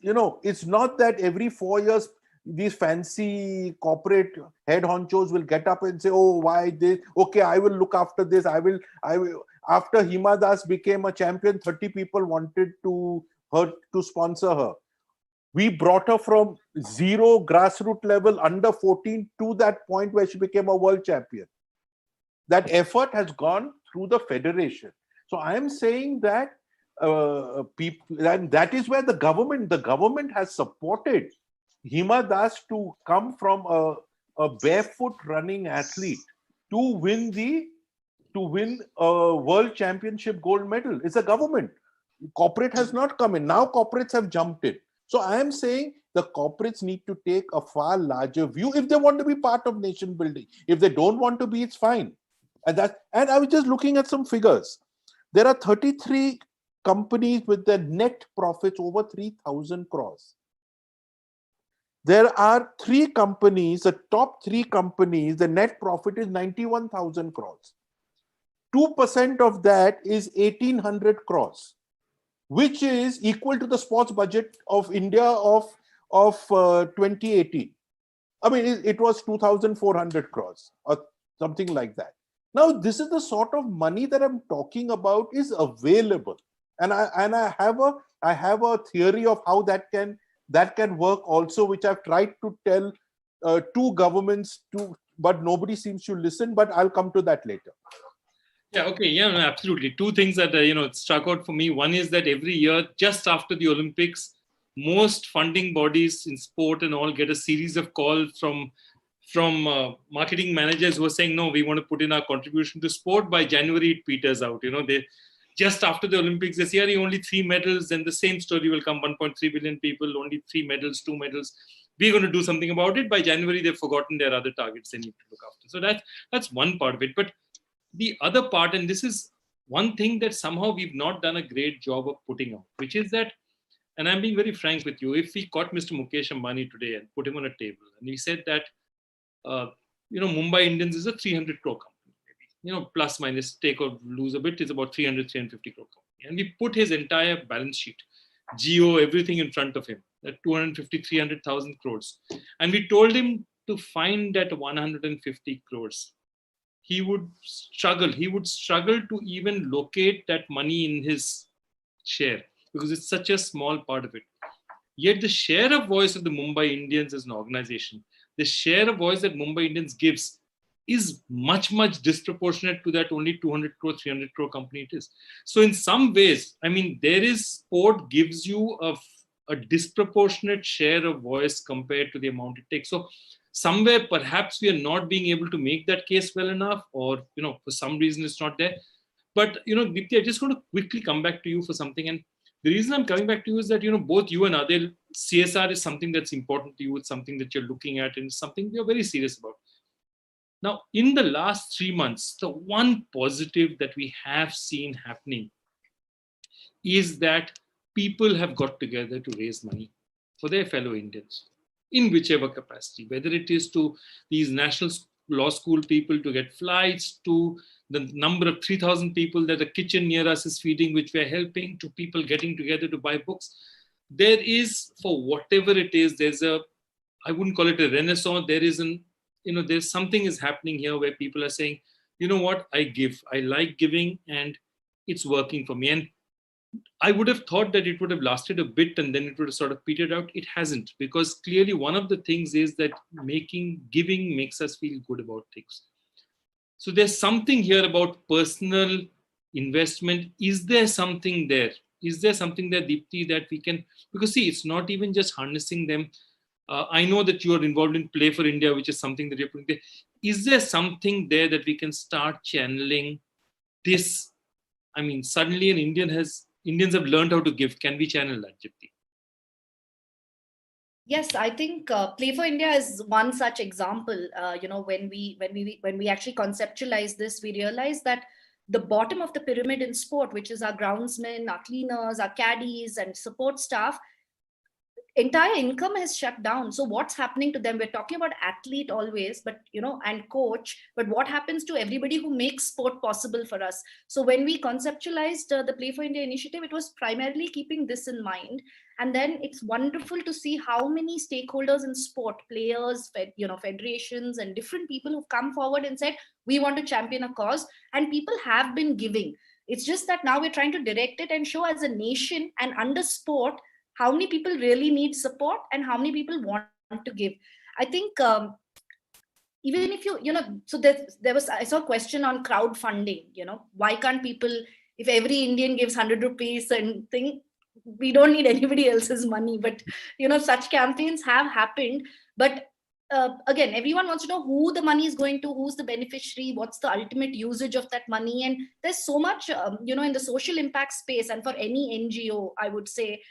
not that every 4 years, these fancy corporate head honchos will get up and say, oh, why this? Okay, I will look after this. I will. After Hima Das became a champion, 30 people wanted her to sponsor her. We brought her from zero grassroots level, under 14, to that point where she became a world champion. That effort has gone through the federation. So I am saying that people, and that is where the government has supported Hima Das to come from a barefoot running athlete to win a world championship gold medal. It's a government. Corporate has not come in. Now corporates have jumped in. So I am saying the corporates need to take a far larger view if they want to be part of nation building. If they don't want to be, it's fine. And I was just looking at some figures. There are 33 companies with their net profits over 3,000 crores. There are 3 companies, the top 3 companies, the net profit is 91,000 crores. 2% of that is 1,800 crores, which is equal to the sports budget of India of 2018. I mean, it was 2,400 crores or something like that. Now, this is the sort of money that I'm talking about is available. And I have a theory of how that can work also, which I've tried to tell to governments but nobody seems to listen. But I'll come to that later. Yeah, okay. Yeah, no, absolutely. 2 things that, struck out for me. One is that every year, just after the Olympics, most funding bodies in sport and all get a series of calls from marketing managers who are saying, no, we want to put in our contribution to sport. By January, it peters out. They just after the Olympics this year, only 3 medals, and the same story will come, 1.3 billion people, only 3 medals, 2 medals. We're going to do something about it. By January, they've forgotten their other targets they need to look after. So that's one part of it. But the other part, and this is one thing that somehow we've not done a great job of putting out, which is that, and I'm being very frank with you, if we caught Mr. Mukesh Ambani today and put him on a table and we said that, Mumbai Indians is a 300 crore company, maybe. plus minus, take or lose a bit, is about 350 crore company. And we put his entire balance sheet, geo, everything in front of him, at 250, 300,000 crores. And we told him to find that 150 crores. He would struggle to even locate that money in his share because it's such a small part of it. Yet the share of voice of the Mumbai Indians as an organization, the share of voice that Mumbai Indians gives is much, much disproportionate to that only 200 crore, 300 crore company it is. So in some ways, sport gives you a disproportionate share of voice compared to the amount it takes. So somewhere perhaps we are not being able to make that case well enough, or for some reason it's not there. But Deepthi, I just want to quickly come back to you for something. And the reason I'm coming back to you is that both you and Adille, CSR is something that's important to you. It's something that you're looking at, and it's something you're very serious about. Now, in the last 3 months, the one positive that we have seen happening is that people have got together to raise money for their fellow Indians in whichever capacity, whether it is to these national law school people to get flights, to the number of 3,000 people that a kitchen near us is feeding, which we're helping, to people getting together to buy books. There is, for whatever it is, I wouldn't call it a renaissance. There's something is happening here where people are saying, you know what, I like giving, and it's working for me. And I would have thought that it would have lasted a bit and then it would have sort of petered out. It hasn't, because clearly one of the things is that giving makes us feel good about things. So there's something here about personal investment. Is there something there? Deepthi, that we can, because see, it's not even just harnessing them. I know that you are involved in Play for India, which is something that you're putting there. Is there something there that we can start channeling this? Suddenly Indians have learned how to give. Can we channel that, Deepthi? Yes, I think Play for India is one such example. When we actually conceptualize this, we realize that the bottom of the pyramid in sport, which is our groundsmen, our cleaners, our caddies, and support staff, entire income has shut down. So what's happening to them? We're talking about athlete always, but and coach, but what happens to everybody who makes sport possible for us? So when we conceptualized the Play for India initiative, it was primarily keeping this in mind. And then it's wonderful to see how many stakeholders in sport, players, federations, and different people who've come forward and said, we want to champion a cause, and people have been giving. It's just that now we're trying to direct it and show as a nation and under sport, how many people really need support and how many people want to give. I think even if so I saw a question on crowdfunding, why can't people, if every Indian gives 100 rupees and we don't need anybody else's money, but such campaigns have happened. But again, everyone wants to know who the money is going to, who's the beneficiary, what's the ultimate usage of that money. And there's so much, in the social impact space, and for any NGO, I would say,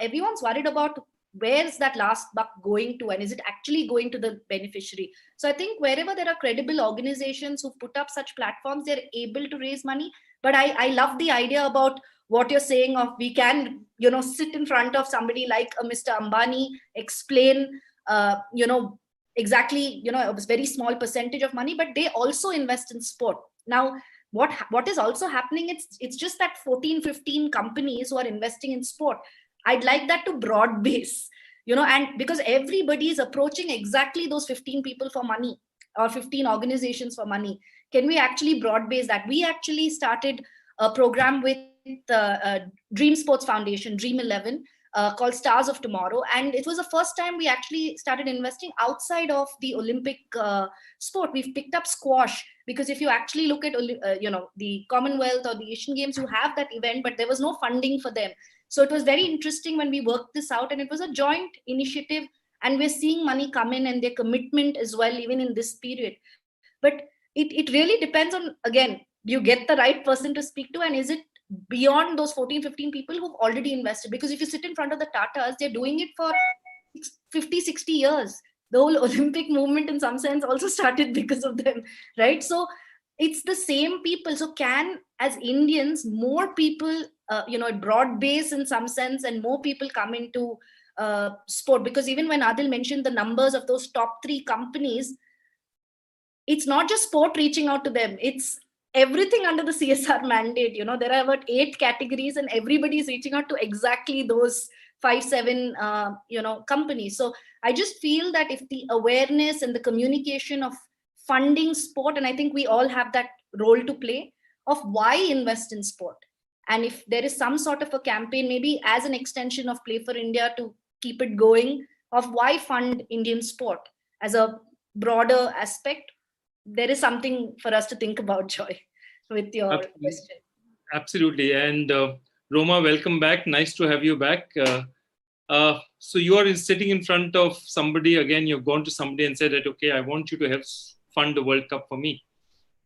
everyone's worried about where's that last buck going to, and is it actually going to the beneficiary? So I think wherever there are credible organizations who put up such platforms, they're able to raise money. But I love the idea about what you're saying of we can, sit in front of somebody like a Mr. Ambani, explain, exactly, a very small percentage of money, but they also invest in sport. Now, what is also happening, it's just that 14, 15 companies who are investing in sport. I'd like that to broad base, and because everybody is approaching exactly those 15 people for money or 15 organizations for money. Can we actually broad base that? We actually started a program with the Dream Sports Foundation, Dream 11, called Stars of Tomorrow. And it was the first time we actually started investing outside of the Olympic sport. We've picked up squash, because if you actually look at, the Commonwealth or the Asian Games, you have that event, but there was no funding for them. So it was very interesting when we worked this out, and it was a joint initiative, and we're seeing money come in and their commitment as well, even in this period. But it really depends on, again, do you get the right person to speak to, and is it beyond those 14, 15 people who've already invested? Because if you sit in front of the Tatas, they're doing it for 50, 60 years. The whole Olympic movement in some sense also started because of them, right? So it's the same people. So can, as Indians, more people, broad base in some sense, and more people come into sport? Because even when Adille mentioned the numbers of those top 3 companies, it's not just sport reaching out to them. It's everything under the CSR mandate. There are about 8 categories, and everybody is reaching out to exactly those 5-7 companies. So I just feel that if the awareness and the communication of funding sport, and I think we all have that role to play, of why invest in sport, and if there is some sort of a campaign, maybe as an extension of Play for India, to keep it going, of why fund Indian sport as a broader aspect, there is something for us to think about, Joy, with your question. Absolutely. And Roma, welcome back. Nice to have you back. So you are sitting in front of somebody, again, you've gone to somebody and said that, okay, I want you to help fund the World Cup for me.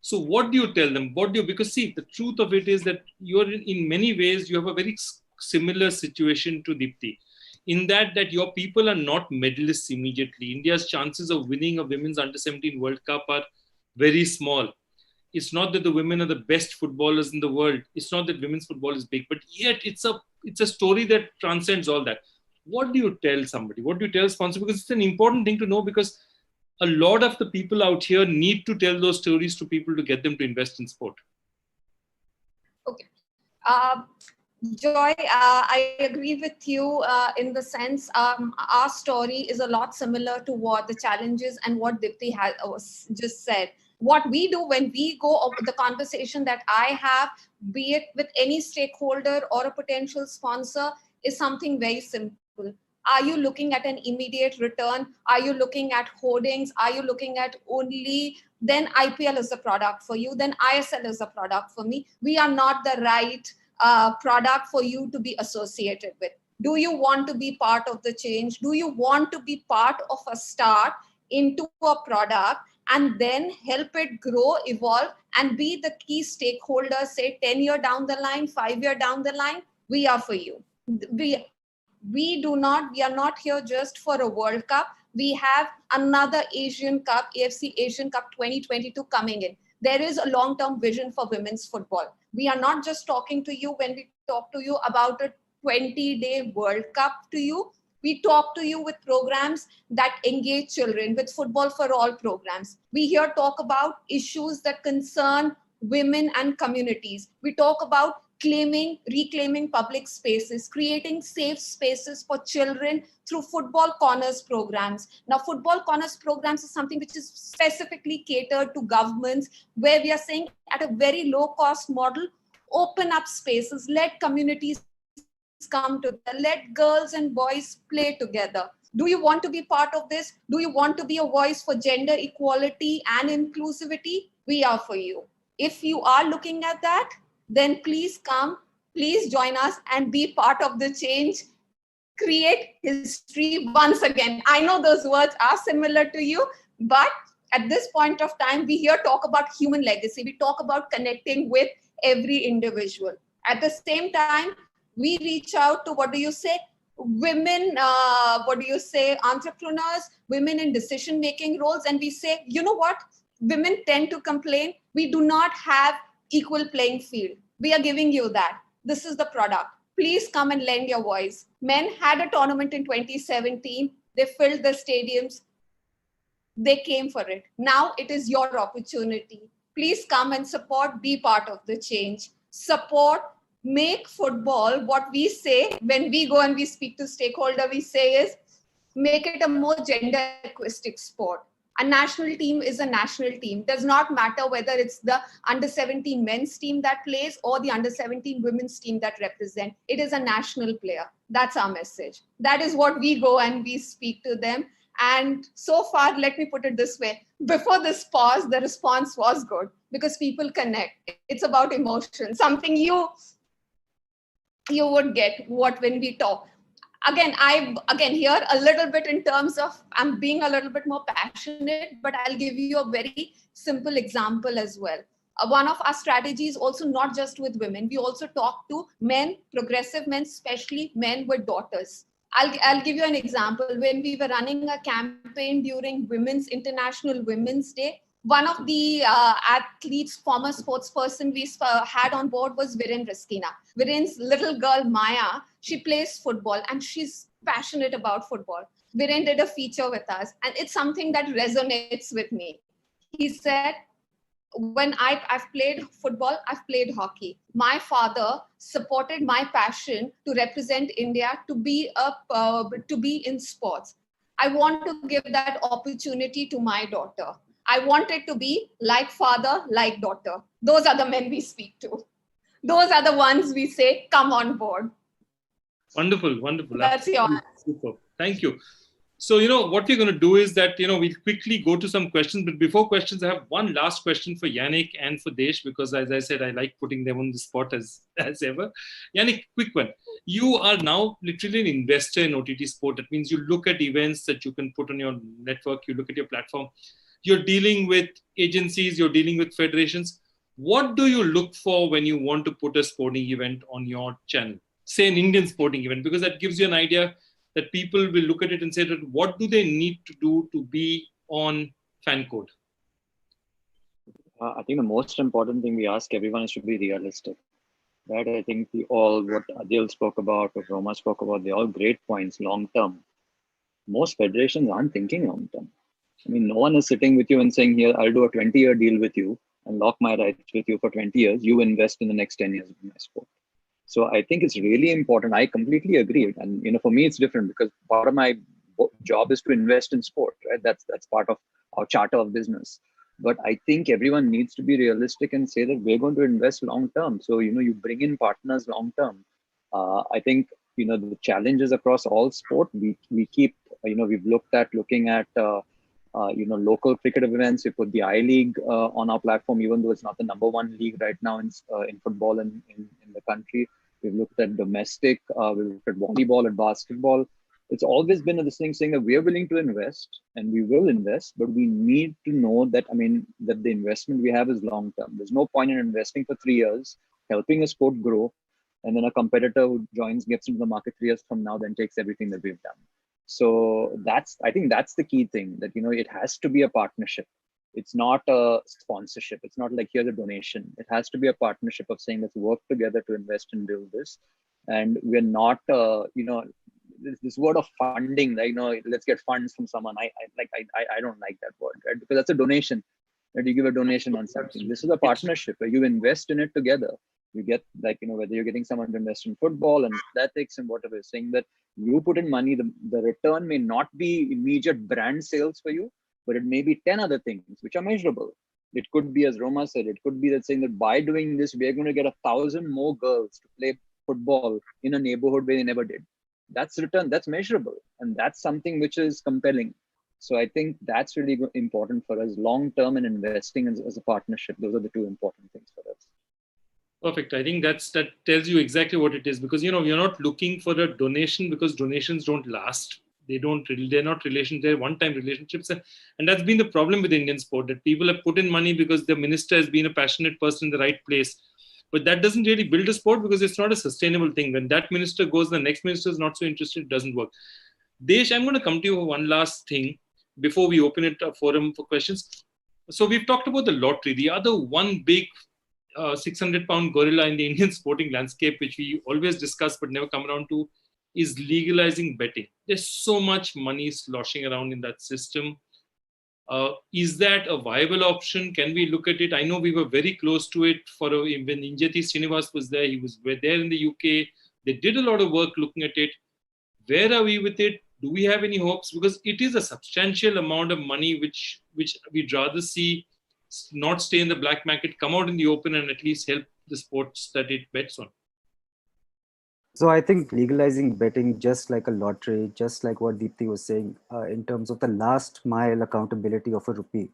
So what do you tell them? Because see, the truth of it is that you're in many ways, you have a very similar situation to Deepthi, in that your people are not medalists immediately. India's chances of winning a women's under-17 World Cup are very small. It's not that the women are the best footballers in the world. It's not that women's football is big, but yet it's a story that transcends all that. What do you tell somebody? What do you tell sponsors? Because it's an important thing to know, because a lot of the people out here need to tell those stories to people to get them to invest in sport. Okay. Joy, I agree with you in the sense our story is a lot similar to what the challenges and what Deepthi has just said. What we do when we go over the conversation that I have, be it with any stakeholder or a potential sponsor, is something very simple. Are you looking at an immediate return? Are you looking at hoardings? Are you looking at only, then IPL is a product for you, then ISL is a product for me? We are not the right product for you to be associated with. Do you want to be part of the change? Do you want to be part of a start into a product and then help it grow, evolve, and be the key stakeholder, say 10 years down the line, 5 years down the line? We are for you. We are not here just for a World Cup. We have another Asian Cup, AFC Asian Cup 2022 coming in. There is a long-term vision for women's football. We are not just talking to you when we talk to you about a 20-day World Cup to you. We talk to you with programs that engage children, with Football for All programs. We here talk about issues that concern women and communities. We talk about reclaiming public spaces, creating safe spaces for children through Football Corners programs. Now, Football Corners programs is something which is specifically catered to governments, where we are saying at a very low cost model, open up spaces, let communities come together, let girls and boys play together. Do you want to be part of this? Do you want to be a voice for gender equality and inclusivity? We are for you. If you are looking at that, then please come, please join us and be part of the change. Create history once again. I know those words are similar to you, but at this point of time, we here talk about human legacy. We talk about connecting with every individual. At the same time, we reach out to, women, entrepreneurs, women in decision-making roles. And we say, you know what? Women tend to complain. We do not have equal playing field. We are giving you that. This is the product. Please come and lend your voice. Men had a tournament in 2017. They filled the stadiums. They came for it. Now it is your opportunity. Please come and support, be part of the change. Support, make football. What we say when we go and we speak to stakeholder, we say is make it a more gender equistic sport. A national team is a national team. Does not matter whether it's the under-17 men's team that plays or the under-17 women's team that represent. It is a national player. That's our message. That is what we go and we speak to them. And so far, let me put it this way. Before this pause, the response was good because people connect. It's about emotion, something you would get when we talk. Again, here a little bit in terms of, I'm being a little bit more passionate, but I'll give you a very simple example as well. One of our strategies also not just with women, we also talk to men, progressive men, especially men with daughters. I'll give you an example. When we were running a campaign during International Women's Day, one of the athletes, former sports person we had on board was Viren Riskina. Viren's little girl, Maya, she plays football and she's passionate about football. Viren did a feature with us and it's something that resonates with me. He said, when I've played football, I've played hockey. My father supported my passion to represent India, to be in sports. I want to give that opportunity to my daughter. I want it to be like father, like daughter. Those are the men we speak to. Those are the ones we say, come on board. Wonderful, wonderful. That's your answer. Super. Thank you. So, what we're going to do is that, we'll quickly go to some questions. But before questions, I have one last question for Yannick and for Desh, because as I said, I like putting them on the spot as ever. Yannick, quick one. You are now literally an investor in OTT sport. That means you look at events that you can put on your network. You look at your platform. You're dealing with agencies. You're dealing with federations. What do you look for when you want to put a sporting event on your channel? Say an Indian sporting event, because that gives you an idea that people will look at it and say that what do they need to do to be on FanCode? I think the most important thing we ask everyone is to be realistic, right? I think what Adille spoke about, what Roma spoke about, they're all great points long term. Most federations aren't thinking long term. I mean, no one is sitting with you and saying, here, I'll do a 20-year deal with you and lock my rights with you for 20 years. You invest in the next 10 years of my sport. So I think it's really important. I completely agree. And, for me, it's different because part of my job is to invest in sport, right? That's part of our charter of business. But I think everyone needs to be realistic and say that we're going to invest long term. So, you bring in partners long term. I think, the challenges across all sport, we keep, we've looking at, local cricket events. We put the I-League on our platform, even though it's not the number one league right now in football in the country. We've looked at domestic, we've looked at volleyball and basketball. It's always been this thing saying that we're willing to invest and we will invest, but we need to know that, that the investment we have is long-term. There's no point in investing for 3 years, helping a sport grow, and then a competitor who gets into the market 3 years from now, then takes everything that we've done. So I think that's the key thing, that, it has to be a partnership. It's not a sponsorship. It's not like here's a donation. It has to be a partnership of saying, let's work together to invest and build this. And we're not, this word of funding, let's get funds from someone. I don't like that word, right? Because that's a donation, that you give a donation on something. This is a partnership where you invest in it together. You get whether you're getting someone to invest in football and athletics and whatever, saying that you put in money, the return may not be immediate brand sales for you, but it may be 10 other things which are measurable. It could be, as Roma said, it could be that saying that by doing this, we're going to get 1,000 more girls to play football in a neighborhood where they never did. That's return, that's measurable. And that's something which is compelling. So I think that's really important for us, long-term and investing as a partnership. Those are the two important things for us. Perfect. I think that tells you exactly what it is, because, you're not looking for a donation, because donations don't last. They're not relations, they're one-time relationships. And that's been the problem with Indian sport, that people have put in money because the minister has been a passionate person in the right place. But that doesn't really build a sport, because it's not a sustainable thing. When that minister goes, the next minister is not so interested, it doesn't work. Desh, I'm going to come to you for one last thing before we open it up forum for questions. So we've talked about the lottery. The other one big 600-pound gorilla in the Indian sporting landscape, which we always discuss but never come around to, is legalizing betting. There's so much money sloshing around in that system. Is that a viable option? Can we look at it? I know we were very close to it when Injeti Srinivas was there. He was there in the UK. They did a lot of work looking at it. Where are we with it? Do we have any hopes? Because it is a substantial amount of money which we'd rather see not stay in the black market, come out in the open, and at least help the sports that it bets on. So I think legalizing betting, just like a lottery, just like what Deepthi was saying, in terms of the last mile accountability of a rupee,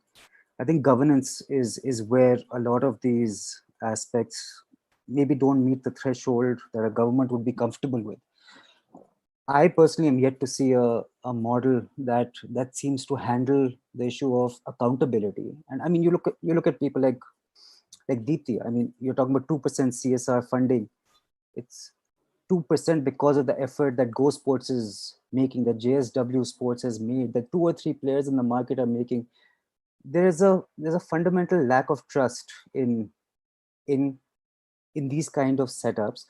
I think governance is where a lot of these aspects maybe don't meet the threshold that a government would be comfortable with. I personally am yet to see a model that seems to handle the issue of accountability. And I mean, you look at people like Deepthi. I mean, you're talking about 2% CSR funding. It's 2% because of the effort that GoSports is making, that JSW Sports has made, that 2 or 3 players in the market are making. There's a fundamental lack of trust in these kind of setups.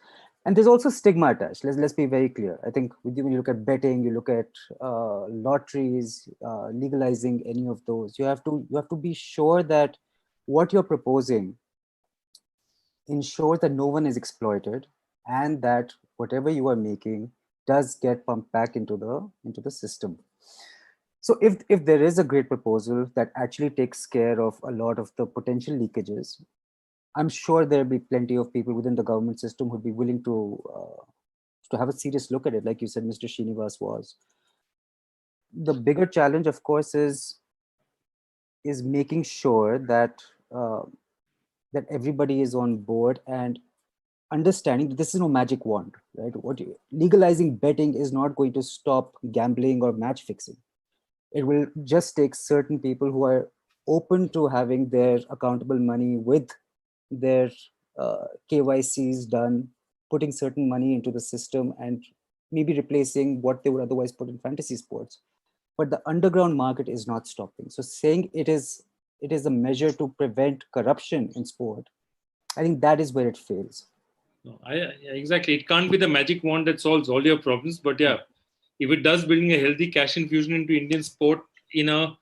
And there's also stigma attached. Let's be very clear. I think when you look at betting, you look at lotteries, legalizing any of those, you have to be sure that what you're proposing ensures that no one is exploited and that whatever you are making does get pumped back into the system. So if there is a great proposal that actually takes care of a lot of the potential leakages, I'm sure there'll be plenty of people within the government system who'd be willing to have a serious look at it, like you said, Mr. Srinivas was. The bigger challenge, of course, is making sure that that everybody is on board and understanding that this is no magic wand, right? Legalizing betting is not going to stop gambling or match fixing. It will just take certain people who are open to having their accountable money with their KYCs done, putting certain money into the system and maybe replacing what they would otherwise put in fantasy sports. But the underground market is not stopping. So saying it is a measure to prevent corruption in sport, I think that is where it fails. No, exactly. It can't be the magic wand that solves all your problems. But yeah, if it does bring a healthy cash infusion into Indian sport in a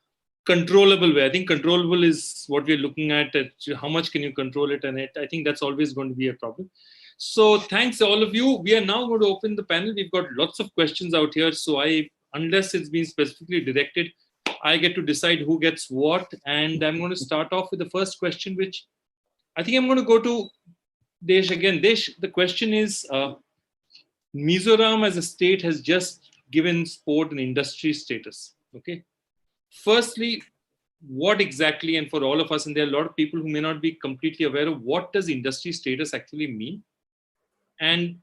controllable way, I think controllable is what we're looking at. How much can you control it? And I think that's always going to be a problem. So thanks all of you. We are now going to open the panel. We've got lots of questions out here. So unless it's been specifically directed, I get to decide who gets what. And I'm going to start off with the first question, which I think I'm going to go to Desh again. Desh, the question is, Mizoram as a state has just given sport an industry status. Okay. Firstly, what exactly, and for all of us, and there are a lot of people who may not be completely aware of what does industry status actually mean? And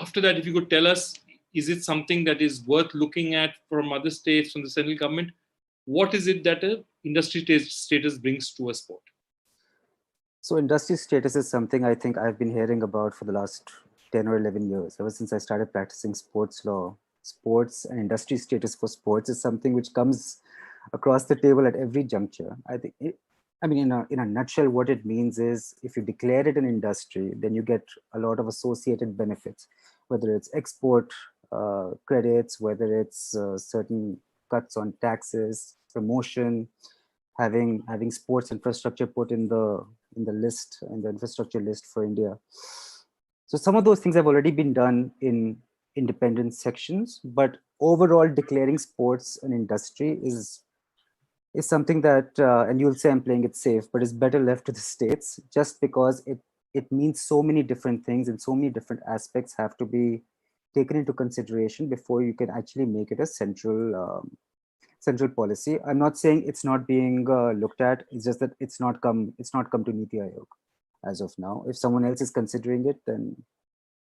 after that, if you could tell us, is it something that is worth looking at from other states, from the central government? What is it that an industry status brings to a sport? So industry status is something I think I've been hearing about for the last 10 or 11 years. Ever since I started practicing sports law, sports and industry status for sports is something which comes across the table at every juncture. I think, in a nutshell, what it means is if you declare it an industry, then you get a lot of associated benefits, whether it's export credits, whether it's certain cuts on taxes, promotion, having sports infrastructure put in the list, in the infrastructure list for India. So some of those things have already been done in independent sections, but overall declaring sports an industry is something that, and you'll say I'm playing it safe, but it's better left to the states, just because it means so many different things and so many different aspects have to be taken into consideration before you can actually make it a central policy. I'm not saying it's not being looked at. It's just that it's not come to NITI Aayog as of now. If someone else is considering it, then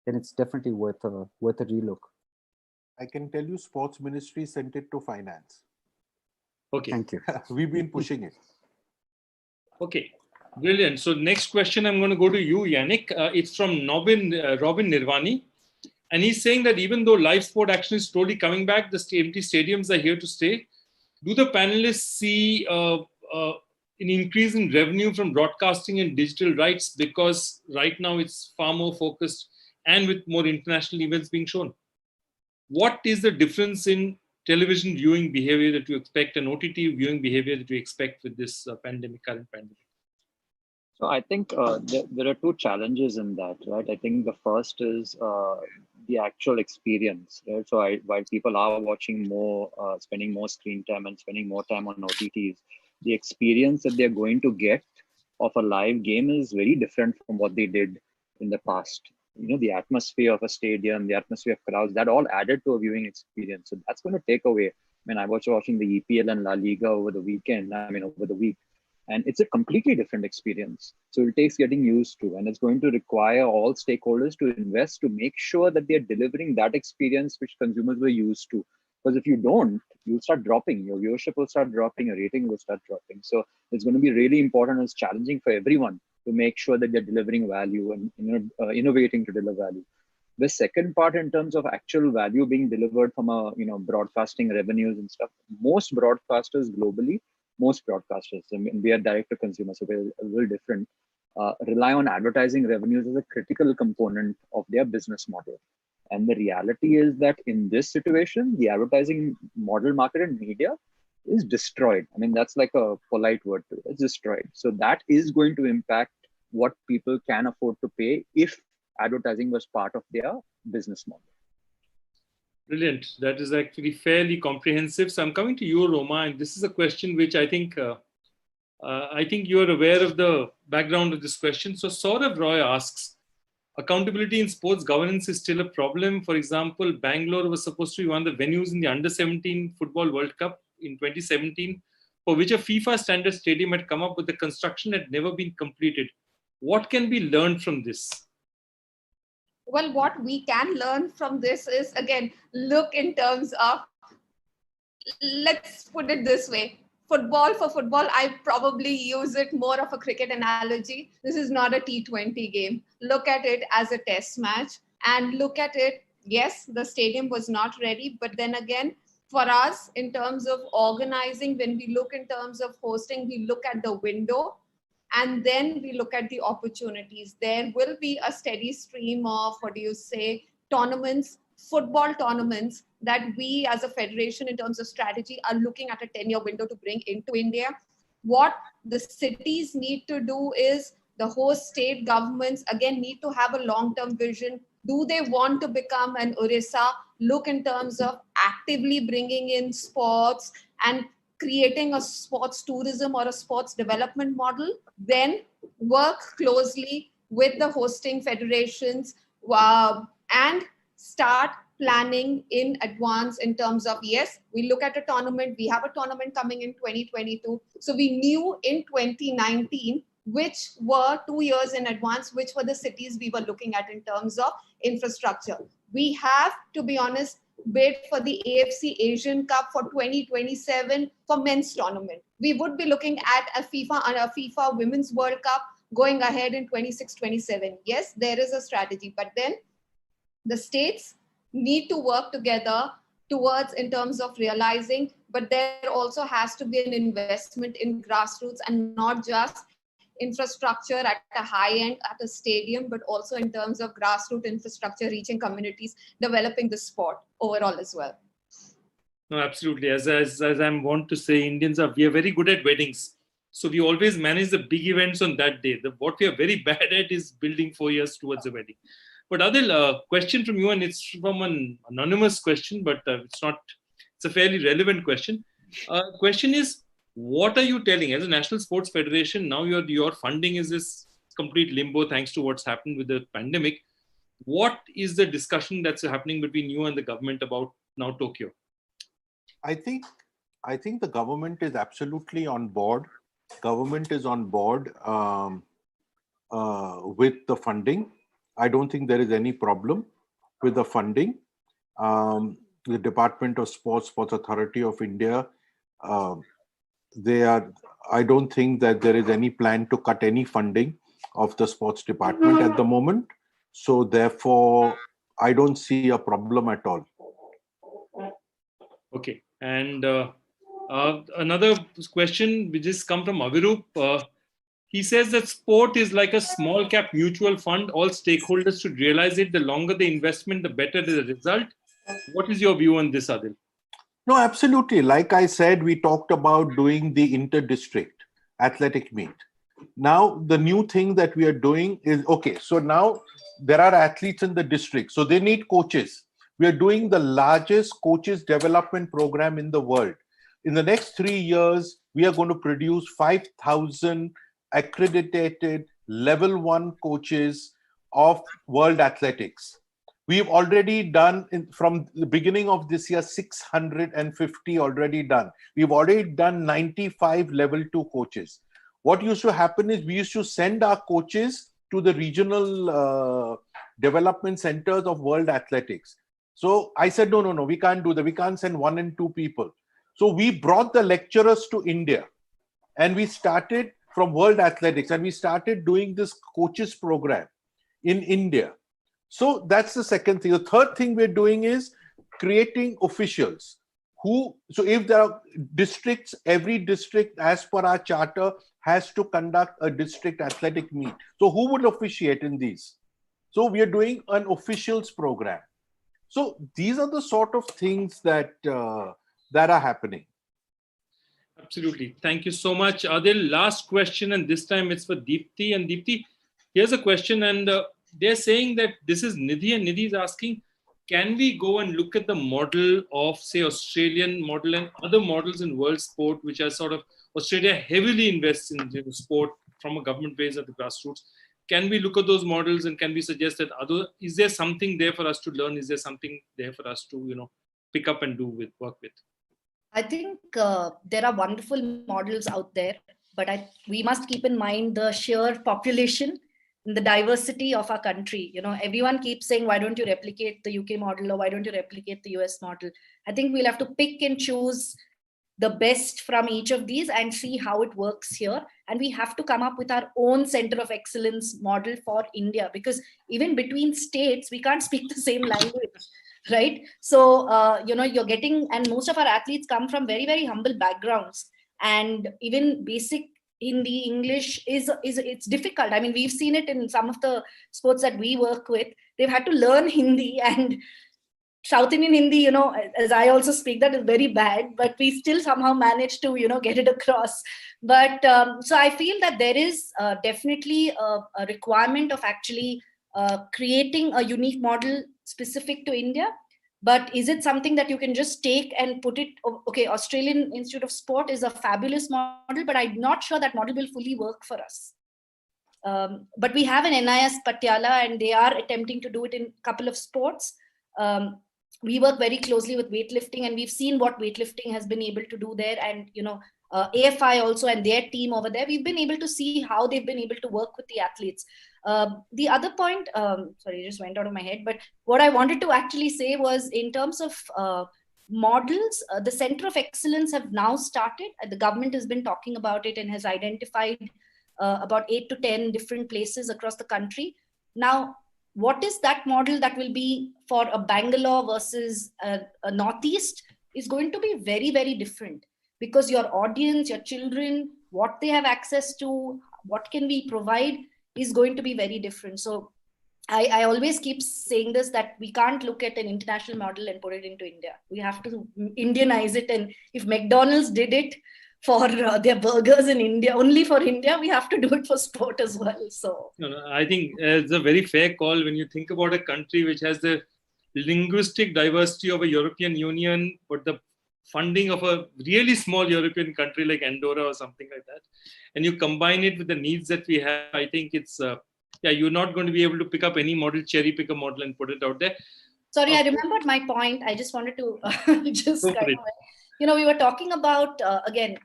it's definitely worth a relook. I can tell you, Sports Ministry sent it to Finance. Okay. Thank you. We've been pushing it. Okay, brilliant. So next question, I'm going to go to you, Yannick. It's from Robin Nirvani. And he's saying that even though live sport action is slowly coming back, the empty stadiums are here to stay. Do the panelists see an increase in revenue from broadcasting and digital rights? Because right now it's far more focused and with more international events being shown. What is the difference in television viewing behavior that you expect and OTT viewing behavior that you expect with this current pandemic? So I think there are two challenges in that, right? I think the first is the actual experience, right? So while people are watching more, spending more screen time and spending more time on OTTs, the experience that they're going to get of a live game is very different from what they did in the past. The atmosphere of a stadium, the atmosphere of crowds, that all added to a viewing experience. So that's going to take away. I was watching the EPL and La Liga over the weekend, over the week, and it's a completely different experience. So it takes getting used to, and it's going to require all stakeholders to invest to make sure that they're delivering that experience which consumers were used to. Because if you don't, you'll start dropping, your viewership will start dropping, your rating will start dropping. So it's going to be really important and it's challenging for everyone to make sure that they're delivering value and innovating to deliver value. The second part, in terms of actual value being delivered from broadcasting revenues and stuff, most broadcasters globally, and we are direct to consumer, so we're a little different, rely on advertising revenues as a critical component of their business model. And the reality is that in this situation, the advertising model, market and media is destroyed. I mean, that's like a polite word to it. It's destroyed. So that is going to impact what people can afford to pay if advertising was part of their business model. Brilliant. That is actually fairly comprehensive. So I'm coming to you, Roma, and this is a question which I think you are aware of the background of this question. So Saurav Roy asks, accountability in sports governance is still a problem. For example, Bangalore was supposed to be one of the venues in the Under-17 Football World Cup in 2017, for which a FIFA standard stadium had come up, but the construction had never been completed. What can be learned from this? Well, what we can learn from this is, again, look in terms of, let's put it this way. Football, I probably use it more of a cricket analogy. This is not a T20 game. Look at it as a test match and look at it. Yes, the stadium was not ready, but then again, for us, in terms of organizing, when we look in terms of hosting, we look at the window and then we look at the opportunities. There will be a steady stream of, tournaments, football tournaments that we as a federation in terms of strategy are looking at a 10-year window to bring into India. What the cities need to do is the host state governments, again, need to have a long-term vision. Do they want to become an Orissa? Look in terms of actively bringing in sports and creating a sports tourism or a sports development model, then work closely with the hosting federations and start planning in advance in terms of, yes, we look at a tournament, we have a tournament coming in 2022. So we knew in 2019, which were 2 years in advance, which were the cities we were looking at in terms of infrastructure. We have, to be honest, bid for the AFC Asian Cup for 2027 for men's tournament. We would be looking at a FIFA Women's World Cup going ahead in 26-27. Yes, there is a strategy, but then the states need to work together towards in terms of realizing, but there also has to be an investment in grassroots and not just infrastructure at a high end at a stadium, but also in terms of grassroots infrastructure reaching communities, developing the sport overall as well. No, absolutely. As I'm want to say, we are very good at weddings. So we always manage the big events on that day. What we are very bad at is building 4 years towards a wedding. But Adille, a question from you, and it's from an anonymous question, but it's a fairly relevant question. Question is, what are you telling as a National Sports Federation? Now your funding is this complete limbo thanks to what's happened with the pandemic. What is the discussion that's happening between you and the government about now Tokyo? I think the government is absolutely on board. Government is on board with the funding. I don't think there is any problem with the funding. The Department of Sports Authority of India, I don't think that there is any plan to cut any funding of the sports department at the moment. So therefore, I don't see a problem at all. Okay. And another question which has come from Avirup. He says that sport is like a small cap mutual fund. All stakeholders should realize it. The longer the investment, the better the result. What is your view on this, Adille? No, absolutely. Like I said, we talked about doing the inter-district athletic meet. Now, the new thing that we are doing is, okay, so now there are athletes in the district. So they need coaches. We are doing the largest coaches development program in the world. In the next 3 years, we are going to produce 5,000 accredited level 1 coaches of world athletics. We've already done, from the beginning of this year, 650 already done. We've already done 95 level 2 coaches. What used to happen is we used to send our coaches to the regional development centers of world athletics. So I said, no, we can't do that. We can't send 1 and 2 people. So we brought the lecturers to India and we started from world athletics and we started doing this coaches program in India. So that's the second thing. The third thing we're doing is creating officials so if there are districts, every district as per our charter has to conduct a district athletic meet. So who would officiate in these? So we are doing an officials program. So these are the sort of things that are happening. Absolutely. Thank you so much. Adille, last question, and this time it's for Deepthi. And Deepthi, here's a question, and they're saying that this is NITI, and NITI is asking, can we go and look at the model of, say, Australian model and other models in world sport, which are sort of, Australia heavily invests in sport from a government base at the grassroots. Can we look at those models and can we suggest that is there something there for us to learn? Is there something there for us to, pick up and work with? I think there are wonderful models out there, but we must keep in mind the sheer population and the diversity of our country. Everyone keeps saying, why don't you replicate the UK model, or why don't you replicate the US model? I think we'll have to pick and choose the best from each of these and see how it works here. And we have to come up with our own center of excellence model for India, because even between states, we can't speak the same language. Right. So, you're getting, and most of our athletes come from very, very humble backgrounds, and even basic Hindi, English it's difficult. I mean, we've seen it in some of the sports that we work with. They've had to learn Hindi, and South Indian Hindi, as I also speak, that is very bad, but we still somehow manage to, get it across. But so I feel that there is definitely a requirement of actually creating a unique model specific to India. But is it something that you can just take and put it? Okay, Australian Institute of Sport is a fabulous model, but I'm not sure that model will fully work for us. But we have an NIS Patiala, and they are attempting to do it in a couple of sports. We work very closely with weightlifting, and we've seen what weightlifting has been able to do there. And, AFI also and their team over there, we've been able to see how they've been able to work with the athletes. The other point, sorry, it just went out of my head, but what I wanted to actually say was, in terms of models, the Center of Excellence have now started. The government has been talking about it and has identified about 8 to 10 different places across the country. Now, what is that model that will be for a Bangalore versus a Northeast is going to be very, very different, because your audience, your children, what they have access to, what can we provide is going to be very different. So I always keep saying this, that we can't look at an international model and put it into India. We have to Indianize it. And if McDonald's did it for their burgers in India, only for India, we have to do it for sport as well. So I think it's a very fair call when you think about a country which has the linguistic diversity of a European Union, but the funding of a really small European country like Andorra or something like that, and you combine it with the needs that we have. I think it's you're not going to be able to pick up any model, cherry pick a model and put it out there. Sorry, I remembered my point. I just wanted to we were talking about, again,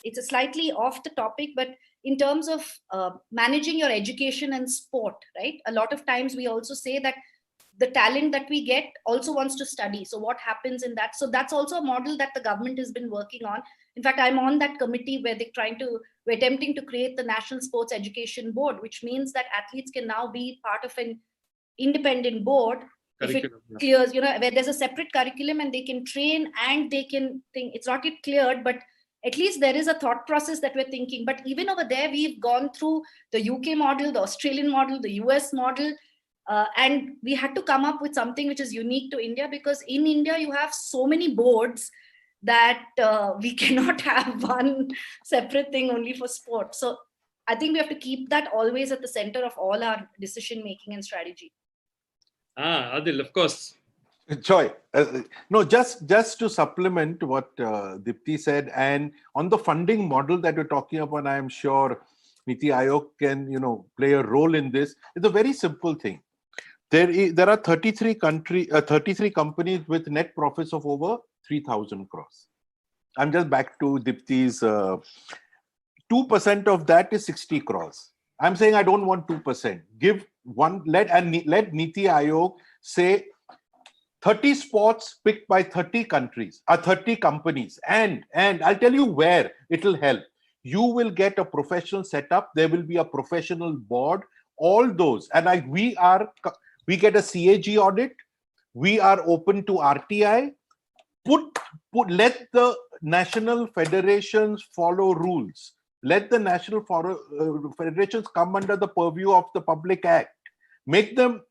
it's a slightly off the topic, but in terms of managing your education and sport, right? A lot of times we also say that the talent that we get also wants to study. So what happens in that? So that's also a model that the government has been working on. In fact, I'm on that committee where we're attempting to create the National Sports Education Board, which means that athletes can now be part of an independent board. If it clears, where there's a separate curriculum and they can train and they can think, it's not yet cleared, but at least there is a thought process that we're thinking. But even over there, we've gone through the UK model, the Australian model, the US model, and we had to come up with something which is unique to India, because in India, you have so many boards that we cannot have one separate thing only for sport. So I think we have to keep that always at the center of all our decision making and strategy. Adille, of course. Joy. No, just to supplement what Deepthi said, and on the funding model that you're talking about, I am sure NITI Aayog can, play a role in this. It's a very simple thing. There are 33 companies with net profits of over 3,000 crores. I'm just back to Deepthi's 2% of that is 60 crores. I'm saying I don't want 2%. Give one, let NITI Aayog say 30 sports picked by 30 countries, 30 companies. And I'll tell you where it'll help. You will get a professional setup. There will be a professional board, all those. And we get a CAG audit. We are open to RTI. Let the national federations follow rules. Let the national federations come under the purview of the Public Act. Make them,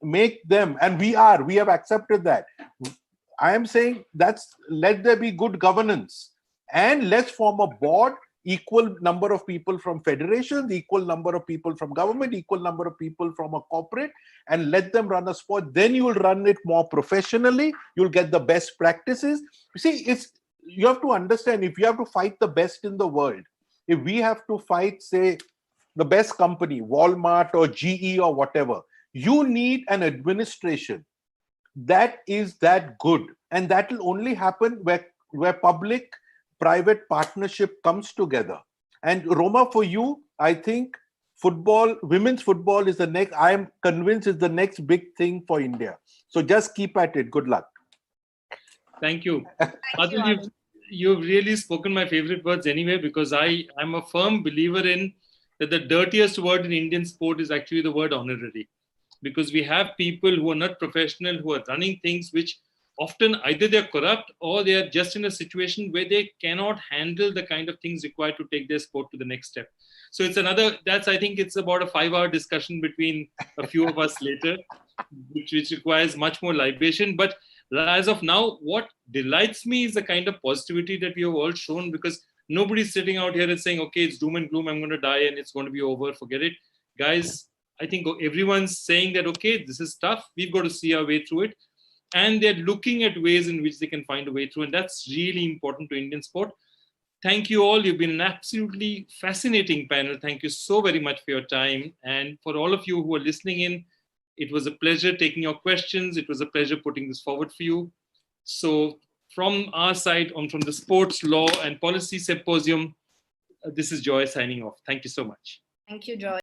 and we have accepted that. I am saying let there be good governance, and let's form a board, equal number of people from federations, equal number of people from government, equal number of people from a corporate, and let them run a sport. Then you will run it more professionally. You'll get the best practices. You see, you have to understand, if you have to fight the best in the world, if we have to fight, say, the best company, Walmart or GE or whatever, you need an administration that is that good. And that will only happen where public-private partnership comes together. And Roma, for you, I think football, women's football is the next, I am convinced, is the next big thing for India. So just keep at it. Good luck. Thank you. Thank you, Adille, you've really spoken my favorite words anyway, because I'm a firm believer in that the dirtiest word in Indian sport is actually the word honorary. Because we have people who are not professional, who are running things which often either they're corrupt or they are just in a situation where they cannot handle the kind of things required to take their sport to the next step. So I think it's about a 5-hour discussion between a few of us later, which requires much more libation. But as of now, what delights me is the kind of positivity that we have all shown, because nobody's sitting out here and saying, okay, it's doom and gloom, I'm going to die and it's going to be over, forget it. Guys, I think everyone's saying that, okay, this is tough, we've got to see our way through it. And they're looking at ways in which they can find a way through. And that's really important to Indian sport. Thank you all. You've been an absolutely fascinating panel. Thank you so very much for your time. And for all of you who are listening in, it was a pleasure taking your questions. It was a pleasure putting this forward for you. So from our side, from the Sports Law and Policy Symposium, this is Joy signing off. Thank you so much. Thank you, Joy.